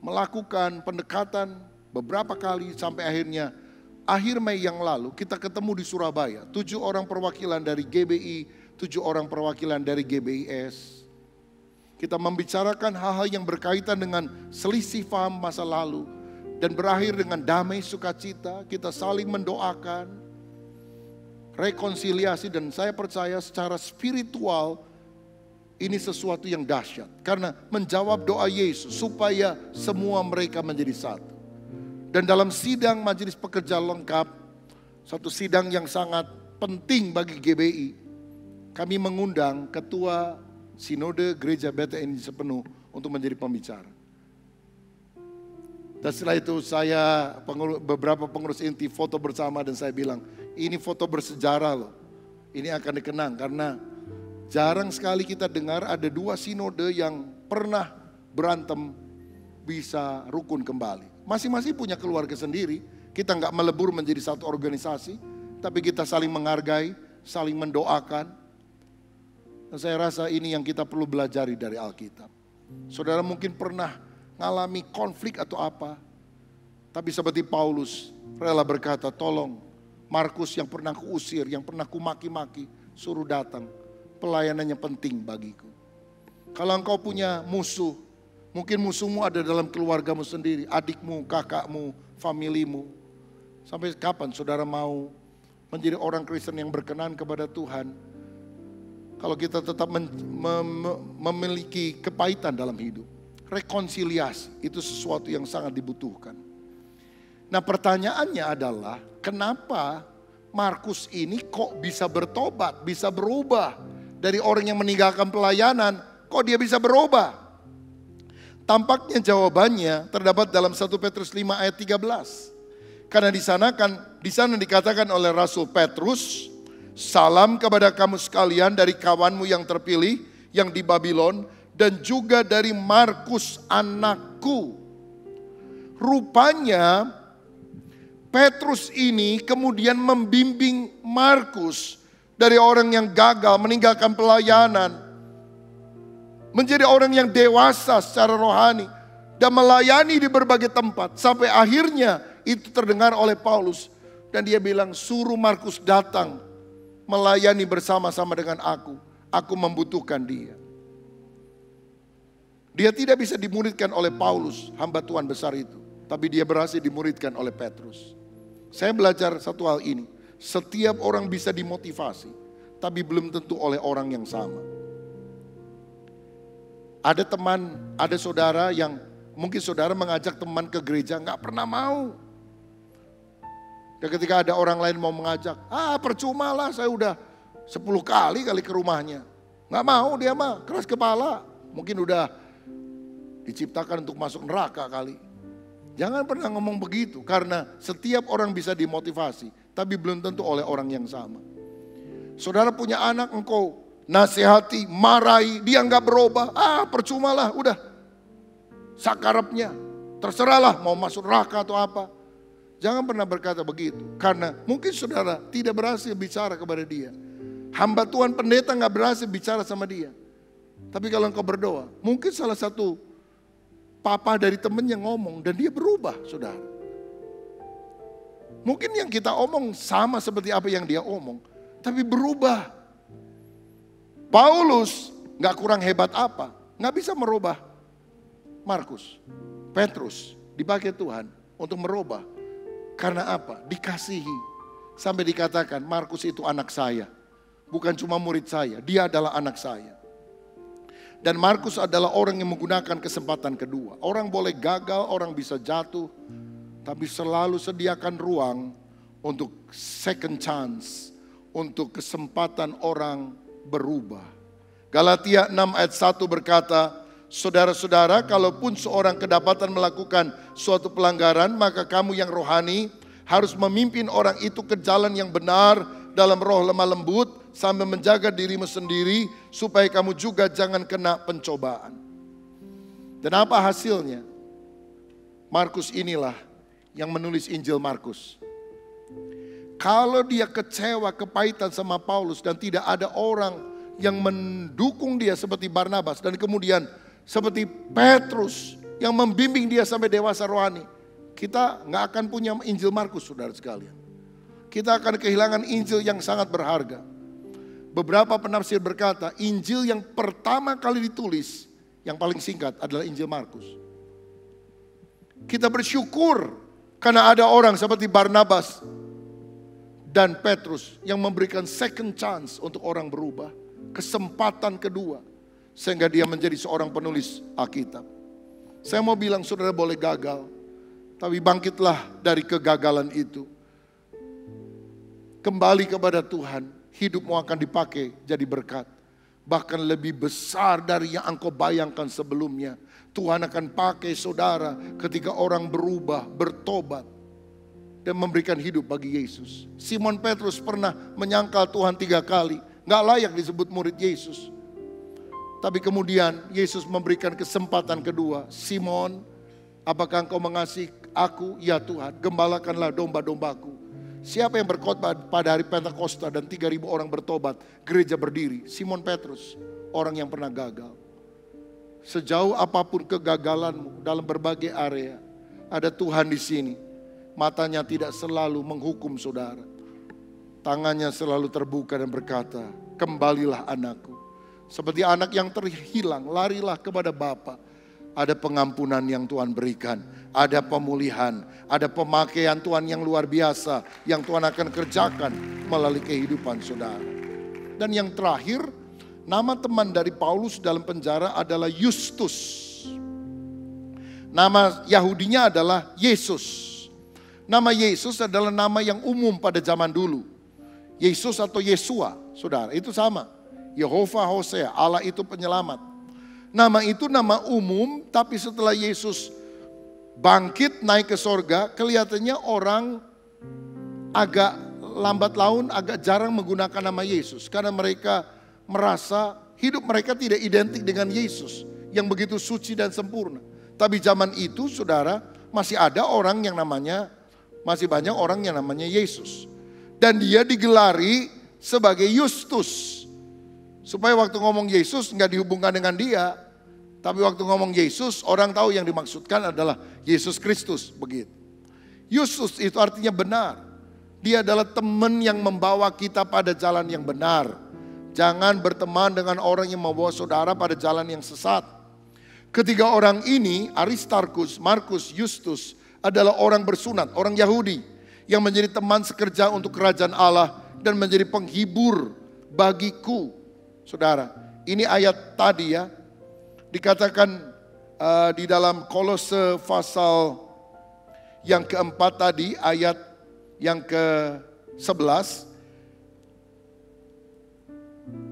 melakukan pendekatan beberapa kali sampai akhirnya akhir Mei yang lalu kita ketemu di Surabaya. 7 orang perwakilan dari GBI, 7 orang perwakilan dari GBIS. Kita membicarakan hal-hal yang berkaitan dengan selisih paham masa lalu. Dan berakhir dengan damai sukacita, kita saling mendoakan. Rekonsiliasi, dan saya percaya secara spiritual ini sesuatu yang dahsyat. Karena menjawab doa Yesus supaya semua mereka menjadi satu. Dan dalam sidang majelis pekerja lengkap, satu sidang yang sangat penting bagi GBI, kami mengundang ketua Sinode Gereja BTN Sepenuh untuk menjadi pembicara. Dan setelah itu saya beberapa pengurus inti foto bersama dan saya bilang, ini foto bersejarah loh. Ini akan dikenang karena jarang sekali kita dengar ada dua sinode yang pernah berantem bisa rukun kembali. Masing-masing punya keluarga sendiri. Kita nggak melebur menjadi satu organisasi, tapi kita saling menghargai, saling mendoakan. Dan saya rasa ini yang kita perlu belajari dari Alkitab. Saudara mungkin pernah ngalami konflik atau apa. Tapi seperti Paulus rela berkata, tolong Markus yang pernah kuusir, yang pernah kumaki-maki, suruh datang. Pelayanannya penting bagiku. Kalau engkau punya musuh, mungkin musuhmu ada dalam keluargamu sendiri, adikmu, kakakmu, familimu. Sampai kapan saudara mau menjadi orang Kristen yang berkenan kepada Tuhan? Kalau kita tetap memiliki kepahitan dalam hidup. Rekonsiliasi itu sesuatu yang sangat dibutuhkan. Nah pertanyaannya adalah kenapa Markus ini kok bisa bertobat, bisa berubah. Dari orang yang meninggalkan pelayanan, kok dia bisa berubah? Tampaknya jawabannya terdapat dalam 1 Petrus 5 ayat 13. Karena di sana dikatakan oleh Rasul Petrus, salam kepada kamu sekalian dari kawanmu yang terpilih, yang di Babylon, dan juga dari Markus anakku. Rupanya Petrus ini kemudian membimbing Markus dari orang yang gagal meninggalkan pelayanan. Menjadi orang yang dewasa secara rohani. Dan melayani di berbagai tempat. Sampai akhirnya itu terdengar oleh Paulus. Dan dia bilang suruh Markus datang melayani bersama-sama dengan aku. Aku membutuhkan dia. Dia tidak bisa dimuridkan oleh Paulus, hamba Tuhan besar itu. Tapi dia berhasil dimuridkan oleh Petrus. Saya belajar satu hal ini. Setiap orang bisa dimotivasi, tapi belum tentu oleh orang yang sama. Ada teman, ada saudara yang mungkin saudara mengajak teman ke gereja, gak pernah mau. Dan ketika ada orang lain mau mengajak, percuma lah saya udah 10 kali ke rumahnya. Gak mau dia mah, keras kepala. Mungkin udah diciptakan untuk masuk neraka kali. Jangan pernah ngomong begitu. Karena setiap orang bisa dimotivasi. Tapi belum tentu oleh orang yang sama. Saudara punya anak, engkau nasihati, marahi, dia gak berubah. Percuma lah, udah. Sakarapnya. Terserahlah mau masuk neraka atau apa. Jangan pernah berkata begitu. Karena mungkin saudara tidak berhasil bicara kepada dia. Hamba Tuhan pendeta gak berhasil bicara sama dia. Tapi kalau engkau berdoa, mungkin salah satu papa dari temennya ngomong dan dia berubah, saudara. Mungkin yang kita omong sama seperti apa yang dia omong, tapi berubah. Paulus gak kurang hebat apa, gak bisa merubah Markus. Petrus dipakai Tuhan untuk merubah. Karena apa? Dikasihi. Sampai dikatakan Markus itu anak saya. Bukan cuma murid saya, dia adalah anak saya. Dan Markus adalah orang yang menggunakan kesempatan kedua. Orang boleh gagal, orang bisa jatuh. Tapi selalu sediakan ruang untuk second chance. Untuk kesempatan orang berubah. Galatia 6 ayat 1 berkata, saudara-saudara, kalaupun seorang kedapatan melakukan suatu pelanggaran, maka kamu yang rohani harus memimpin orang itu ke jalan yang benar dalam roh lemah lembut, sambil menjaga dirimu sendiri supaya kamu juga jangan kena pencobaan. Dan apa hasilnya? Markus inilah yang menulis Injil Markus. Kalau dia kecewa, kepahitan sama Paulus dan tidak ada orang yang mendukung dia seperti Barnabas dan kemudian seperti Petrus yang membimbing dia sampai dewasa rohani, kita nggak akan punya Injil Markus, saudara sekalian. Kita akan kehilangan Injil yang sangat berharga. Beberapa penafsir berkata, Injil yang pertama kali ditulis, yang paling singkat adalah Injil Markus. Kita bersyukur karena ada orang seperti Barnabas dan Petrus yang memberikan second chance untuk orang berubah. Kesempatan kedua. sehingga dia menjadi seorang penulis Alkitab. Saya mau bilang saudara boleh gagal, tapi bangkitlah dari kegagalan itu. Kembali kepada Tuhan, hidupmu akan dipakai jadi berkat. Bahkan lebih besar dari yang engkau bayangkan sebelumnya. Tuhan akan pakai saudara ketika orang berubah, bertobat, dan memberikan hidup bagi Yesus. Simon Petrus pernah menyangkal Tuhan 3 kali. Gak layak disebut murid Yesus. Tapi kemudian Yesus memberikan kesempatan kedua. Simon, apakah engkau mengasihi aku? Ya Tuhan, gembalakanlah domba-dombaku. Siapa yang berkhotbah pada hari Pentakosta dan 3.000 orang bertobat, gereja berdiri? Simon Petrus, orang yang pernah gagal. Sejauh apapun kegagalanmu dalam berbagai area, ada Tuhan di sini. Matanya tidak selalu menghukum saudara. Tangannya selalu terbuka dan berkata, kembalilah anakku. Seperti anak yang terhilang, larilah kepada Bapa. Ada pengampunan yang Tuhan berikan, ada pemulihan, ada pemakaian Tuhan yang luar biasa yang Tuhan akan kerjakan melalui kehidupan saudara. Dan yang terakhir, nama teman dari Paulus dalam penjara adalah Justus. Nama Yahudinya adalah Yesus. Nama Yesus adalah nama yang umum pada zaman dulu. Yesus atau Yesua, saudara, itu sama. Yehova Hosea, Allah itu penyelamat. Nama itu nama umum, tapi setelah Yesus bangkit naik ke sorga, kelihatannya orang agak lambat laun, agak jarang menggunakan nama Yesus. Karena mereka merasa hidup mereka tidak identik dengan Yesus yang begitu suci dan sempurna. Tapi zaman itu saudara, masih ada orang yang namanya, masih banyak orang yang namanya Yesus. Dan dia digelari sebagai Justus. Supaya waktu ngomong Yesus nggak dihubungkan dengan dia. Tapi waktu ngomong Yesus, orang tahu yang dimaksudkan adalah Yesus Kristus. Begitu. Justus itu artinya benar. Dia adalah teman yang membawa kita pada jalan yang benar. Jangan berteman dengan orang yang membawa saudara pada jalan yang sesat. Ketiga orang ini, Aristarkus, Markus, Justus, adalah orang bersunat, orang Yahudi. Yang menjadi teman sekerja untuk kerajaan Allah dan menjadi penghibur bagiku. Saudara, ini ayat tadi ya, dikatakan di dalam Kolose pasal yang keempat tadi, ayat yang ke-11.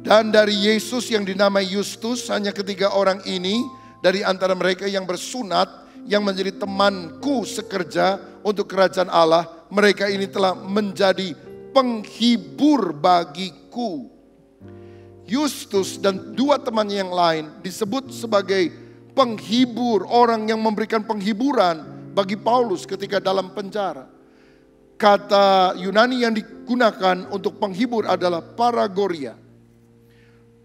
Dan dari Yesus yang dinamai Justus, hanya ketiga orang ini dari antara mereka yang bersunat, yang menjadi temanku sekerja untuk kerajaan Allah. Mereka ini telah menjadi penghibur bagiku. Justus dan dua temannya yang lain disebut sebagai penghibur, orang yang memberikan penghiburan bagi Paulus ketika dalam penjara. Kata Yunani yang digunakan untuk penghibur adalah paragoria.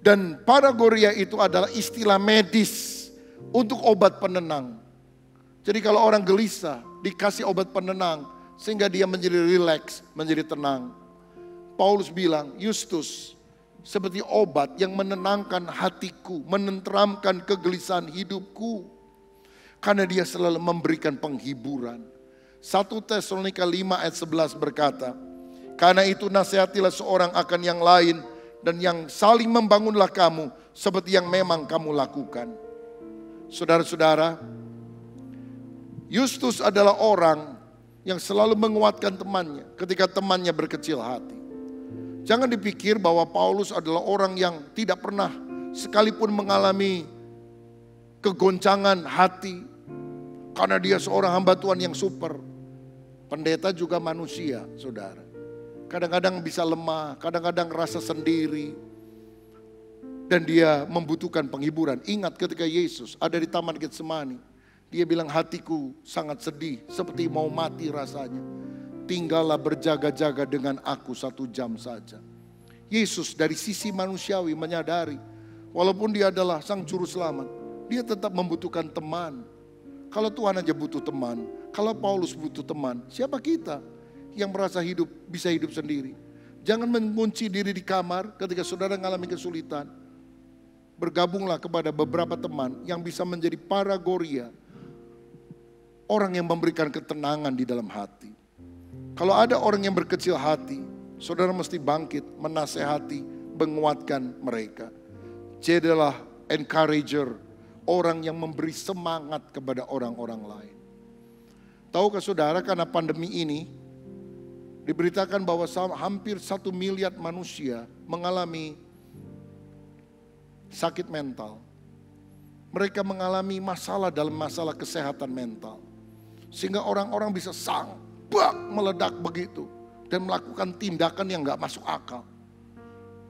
Dan paragoria itu adalah istilah medis untuk obat penenang. Jadi kalau orang gelisah dikasih obat penenang sehingga dia menjadi rileks, menjadi tenang. Paulus bilang, Justus seperti obat yang menenangkan hatiku, menenteramkan kegelisahan hidupku. Karena dia selalu memberikan penghiburan. 1 Tesalonika 5 ayat 11 berkata, karena itu nasihatilah seorang akan yang lain, dan yang saling membangunlah kamu seperti yang memang kamu lakukan. Saudara-saudara, Justus adalah orang yang selalu menguatkan temannya ketika temannya berkecil hati. Jangan dipikir bahwa Paulus adalah orang yang tidak pernah sekalipun mengalami kegoncangan hati karena dia seorang hamba Tuhan yang super. Pendeta juga manusia, saudara. Kadang-kadang bisa lemah, kadang-kadang rasa sendiri. Dan dia membutuhkan penghiburan. Ingat ketika Yesus ada di Taman Getsemani, dia bilang hatiku sangat sedih, seperti mau mati rasanya. Tinggallah berjaga-jaga dengan aku 1 jam saja. Yesus dari sisi manusiawi menyadari, walaupun dia adalah sang juru selamat, dia tetap membutuhkan teman. Kalau Tuhan aja butuh teman, kalau Paulus butuh teman, siapa kita yang merasa hidup, bisa hidup sendiri? Jangan mengunci diri di kamar ketika saudara mengalami kesulitan. Bergabunglah kepada beberapa teman yang bisa menjadi paragoria. Orang yang memberikan ketenangan di dalam hati. Kalau ada orang yang berkecil hati, saudara mesti bangkit, menasehati, menguatkan mereka. Jadilah encourager, orang yang memberi semangat kepada orang-orang lain. Tahukah saudara, karena pandemi ini diberitakan bahwa hampir 1 miliar manusia mengalami sakit mental. Mereka mengalami masalah dalam masalah kesehatan mental. Sehingga orang-orang bisa bak meledak begitu dan melakukan tindakan yang gak masuk akal.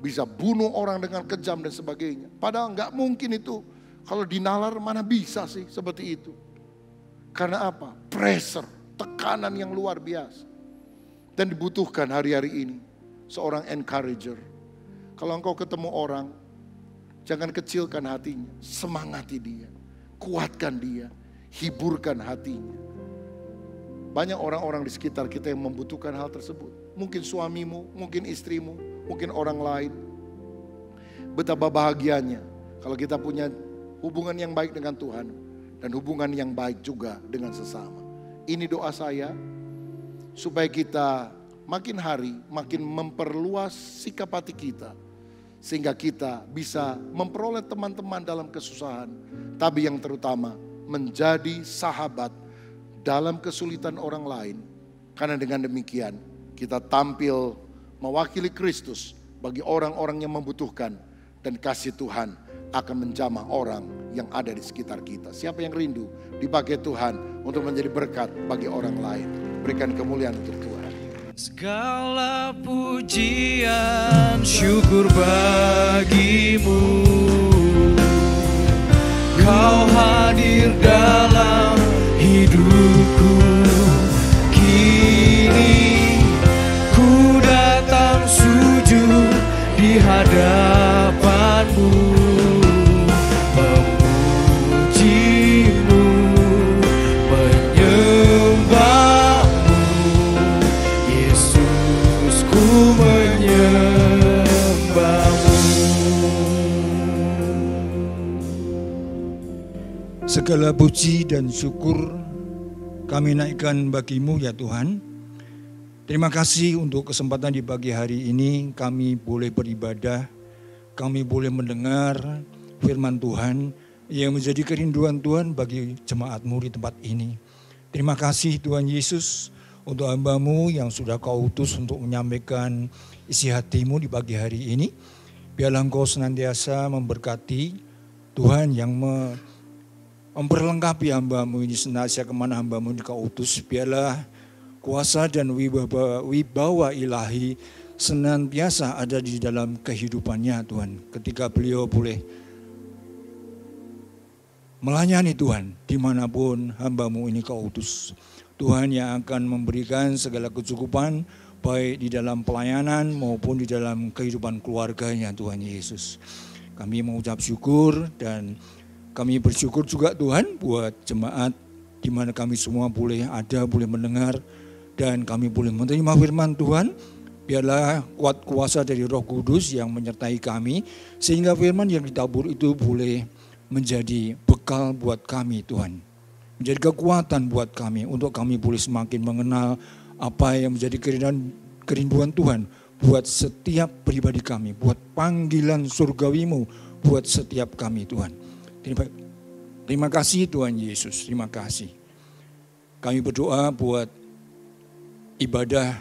Bisa bunuh orang dengan kejam dan sebagainya. Padahal gak mungkin itu. Kalau dinalar mana bisa sih seperti itu. Karena apa? Pressure, tekanan yang luar biasa. Dan dibutuhkan hari-hari ini seorang encourager. Kalau engkau ketemu orang, jangan kecilkan hatinya, semangati dia, kuatkan dia, hiburkan hatinya. Banyak orang-orang di sekitar kita yang membutuhkan hal tersebut. Mungkin suamimu, mungkin istrimu, mungkin orang lain. Betapa bahagianya kalau kita punya hubungan yang baik dengan Tuhan dan hubungan yang baik juga dengan sesama. Ini doa saya supaya kita makin hari makin memperluas sikap hati kita. Sehingga kita bisa memperoleh teman-teman dalam kesusahan. Tapi yang terutama menjadi sahabat dalam kesulitan orang lain. Karena dengan demikian kita tampil mewakili Kristus bagi orang-orang yang membutuhkan. Dan kasih Tuhan akan menjamah orang yang ada di sekitar kita. Siapa yang rindu dipakai Tuhan untuk menjadi berkat bagi orang lain. Berikan kemuliaan untuk Tuhan. Segala pujian syukur bagimu. Kau hadir dalam hidupku. Kini ku datang sujud di hadapanmu, memujimu, menyembahmu. Yesus, ku menyembahmu. Segala puji dan syukur kami naikkan bagimu ya Tuhan. Terima kasih untuk kesempatan di pagi hari ini kami boleh beribadah, kami boleh mendengar firman Tuhan yang menjadi kerinduan Tuhan bagi jemaat-Mu di tempat ini. Terima kasih Tuhan Yesus untuk hamba-Mu yang sudah Kau utus untuk menyampaikan isi hati-Mu di pagi hari ini. Biarlah Engkau senantiasa memberkati Tuhan yang memperlengkapi hamba-Mu ini senantiasa kemana hamba-Mu ini Kau utus. Biarlah kuasa dan wibawa ilahi senantiasa ada di dalam kehidupannya Tuhan. Ketika beliau boleh melayani Tuhan dimanapun hamba-Mu ini Kau utus. Tuhan yang akan memberikan segala kecukupan baik di dalam pelayanan maupun di dalam kehidupan keluarganya Tuhan Yesus. Kami mengucap syukur dan kami bersyukur juga Tuhan buat jemaat di mana kami semua boleh ada, boleh mendengar. Dan kami boleh menerima firman Tuhan. Biarlah kuat kuasa dari Roh Kudus yang menyertai kami. Sehingga firman yang ditabur itu boleh menjadi bekal buat kami Tuhan. Menjadi kekuatan buat kami. Untuk kami boleh semakin mengenal apa yang menjadi kerinduan Tuhan. Buat setiap pribadi kami. Buat panggilan surgawi-Mu. Buat setiap kami Tuhan. Terima kasih Tuhan Yesus. Terima kasih. Kami berdoa buat ibadah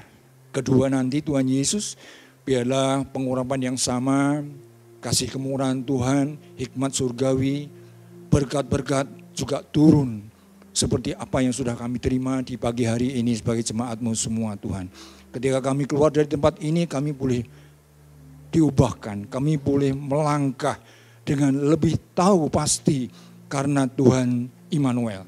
kedua nanti Tuhan Yesus, biarlah pengurapan yang sama, kasih kemurahan Tuhan, hikmat surgawi, berkat-berkat juga turun seperti apa yang sudah kami terima di pagi hari ini sebagai jemaat-Mu semua Tuhan. Ketika kami keluar dari tempat ini kami boleh diubahkan, kami boleh melangkah dengan lebih tahu pasti karena Tuhan Immanuel.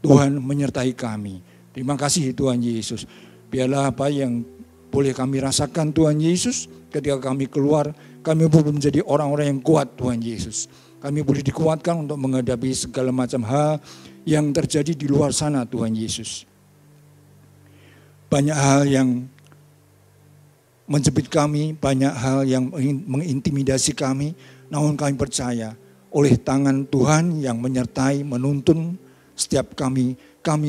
Tuhan menyertai kami. Terima kasih Tuhan Yesus. Biarlah apa yang boleh kami rasakan Tuhan Yesus ketika kami keluar, kami boleh menjadi orang-orang yang kuat Tuhan Yesus. Kami boleh dikuatkan untuk menghadapi segala macam hal yang terjadi di luar sana Tuhan Yesus. Banyak hal yang menjepit kami, banyak hal yang mengintimidasi kami, namun kami percaya oleh tangan Tuhan yang menyertai, menuntun setiap kami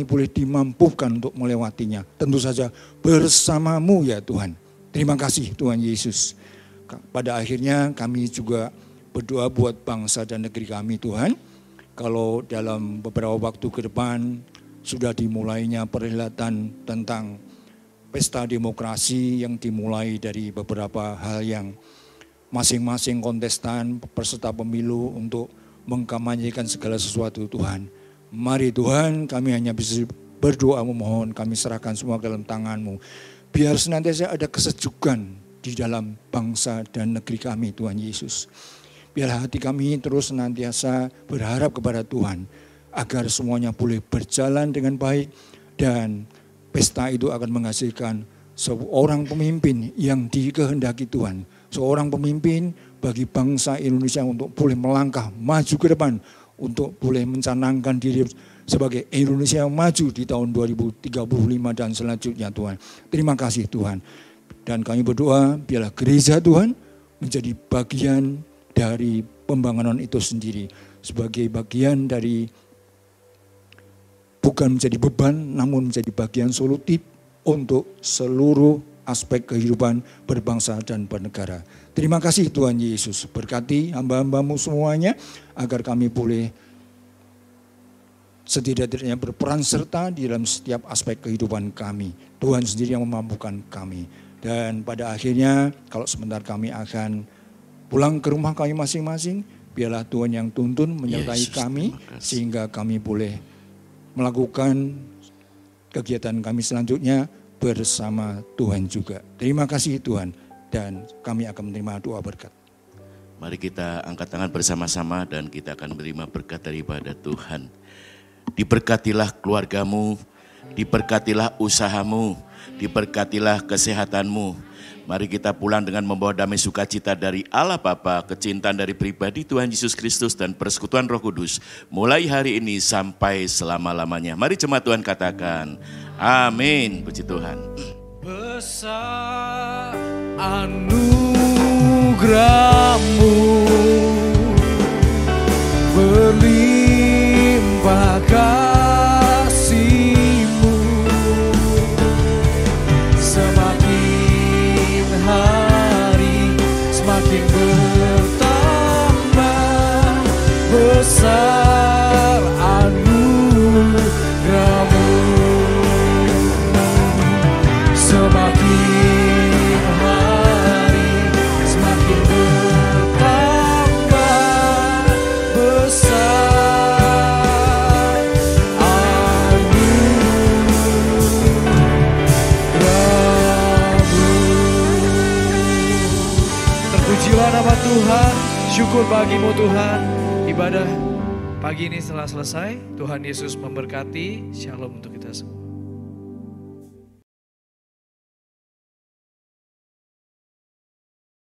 boleh dimampukan untuk melewatinya. Tentu saja bersama-Mu ya Tuhan. Terima kasih Tuhan Yesus. Pada akhirnya kami juga berdoa buat bangsa dan negeri kami Tuhan. Kalau dalam beberapa waktu ke depan sudah dimulainya perhelatan tentang pesta demokrasi yang dimulai dari beberapa hal yang masing-masing kontestan peserta pemilu untuk mengkampanyekan segala sesuatu Tuhan. Mari Tuhan, kami hanya bisa berdoa memohon, kami serahkan semua dalam tangan-Mu. Biar senantiasa ada kesejukan di dalam bangsa dan negeri kami Tuhan Yesus. Biar hati kami terus senantiasa berharap kepada Tuhan agar semuanya boleh berjalan dengan baik dan pesta itu akan menghasilkan seorang pemimpin yang dikehendaki Tuhan. Seorang pemimpin bagi bangsa Indonesia untuk boleh melangkah maju ke depan, untuk boleh mencanangkan diri sebagai Indonesia yang maju di tahun 2035 dan selanjutnya Tuhan. Terima kasih Tuhan. Dan kami berdoa biarlah gereja Tuhan menjadi bagian dari pembangunan itu sendiri. Sebagai bagian dari, bukan menjadi beban, namun menjadi bagian solutif untuk seluruh aspek kehidupan berbangsa dan bernegara. Terima kasih Tuhan Yesus. Berkati hamba-hambamu semuanya agar kami boleh setidak-tidaknya berperan serta di dalam setiap aspek kehidupan kami. Tuhan sendiri yang memampukan kami. Dan pada akhirnya kalau sebentar kami akan pulang ke rumah kami masing-masing, biarlah Tuhan yang tuntun menyertai Yesus, kami sehingga kami boleh melakukan kegiatan kami selanjutnya bersama Tuhan juga. Terima kasih Tuhan dan kami akan menerima doa berkat. Mari kita angkat tangan bersama-sama dan kita akan menerima berkat daripada Tuhan. Diberkatilah keluargamu, diberkatilah usahamu, diberkatilah kesehatanmu. Mari kita pulang dengan membawa damai sukacita dari Allah Bapa, kecintaan dari pribadi Tuhan Yesus Kristus dan persekutuan Roh Kudus. Mulai hari ini sampai selama-lamanya. Mari jemaat Tuhan katakan, amin. Puji Tuhan. Besar anugerah-Mu, berlimpah kasih-Mu, semakin hari semakin bertambah. Besar anugerah-Mu, semakin hari semakin bertambah. Besar anugerah-Mu. Terpujilah nama Tuhan, syukur bagimu Tuhan. Ibadah pagi ini telah selesai. Tuhan Yesus memberkati. Shalom untuk kita semua.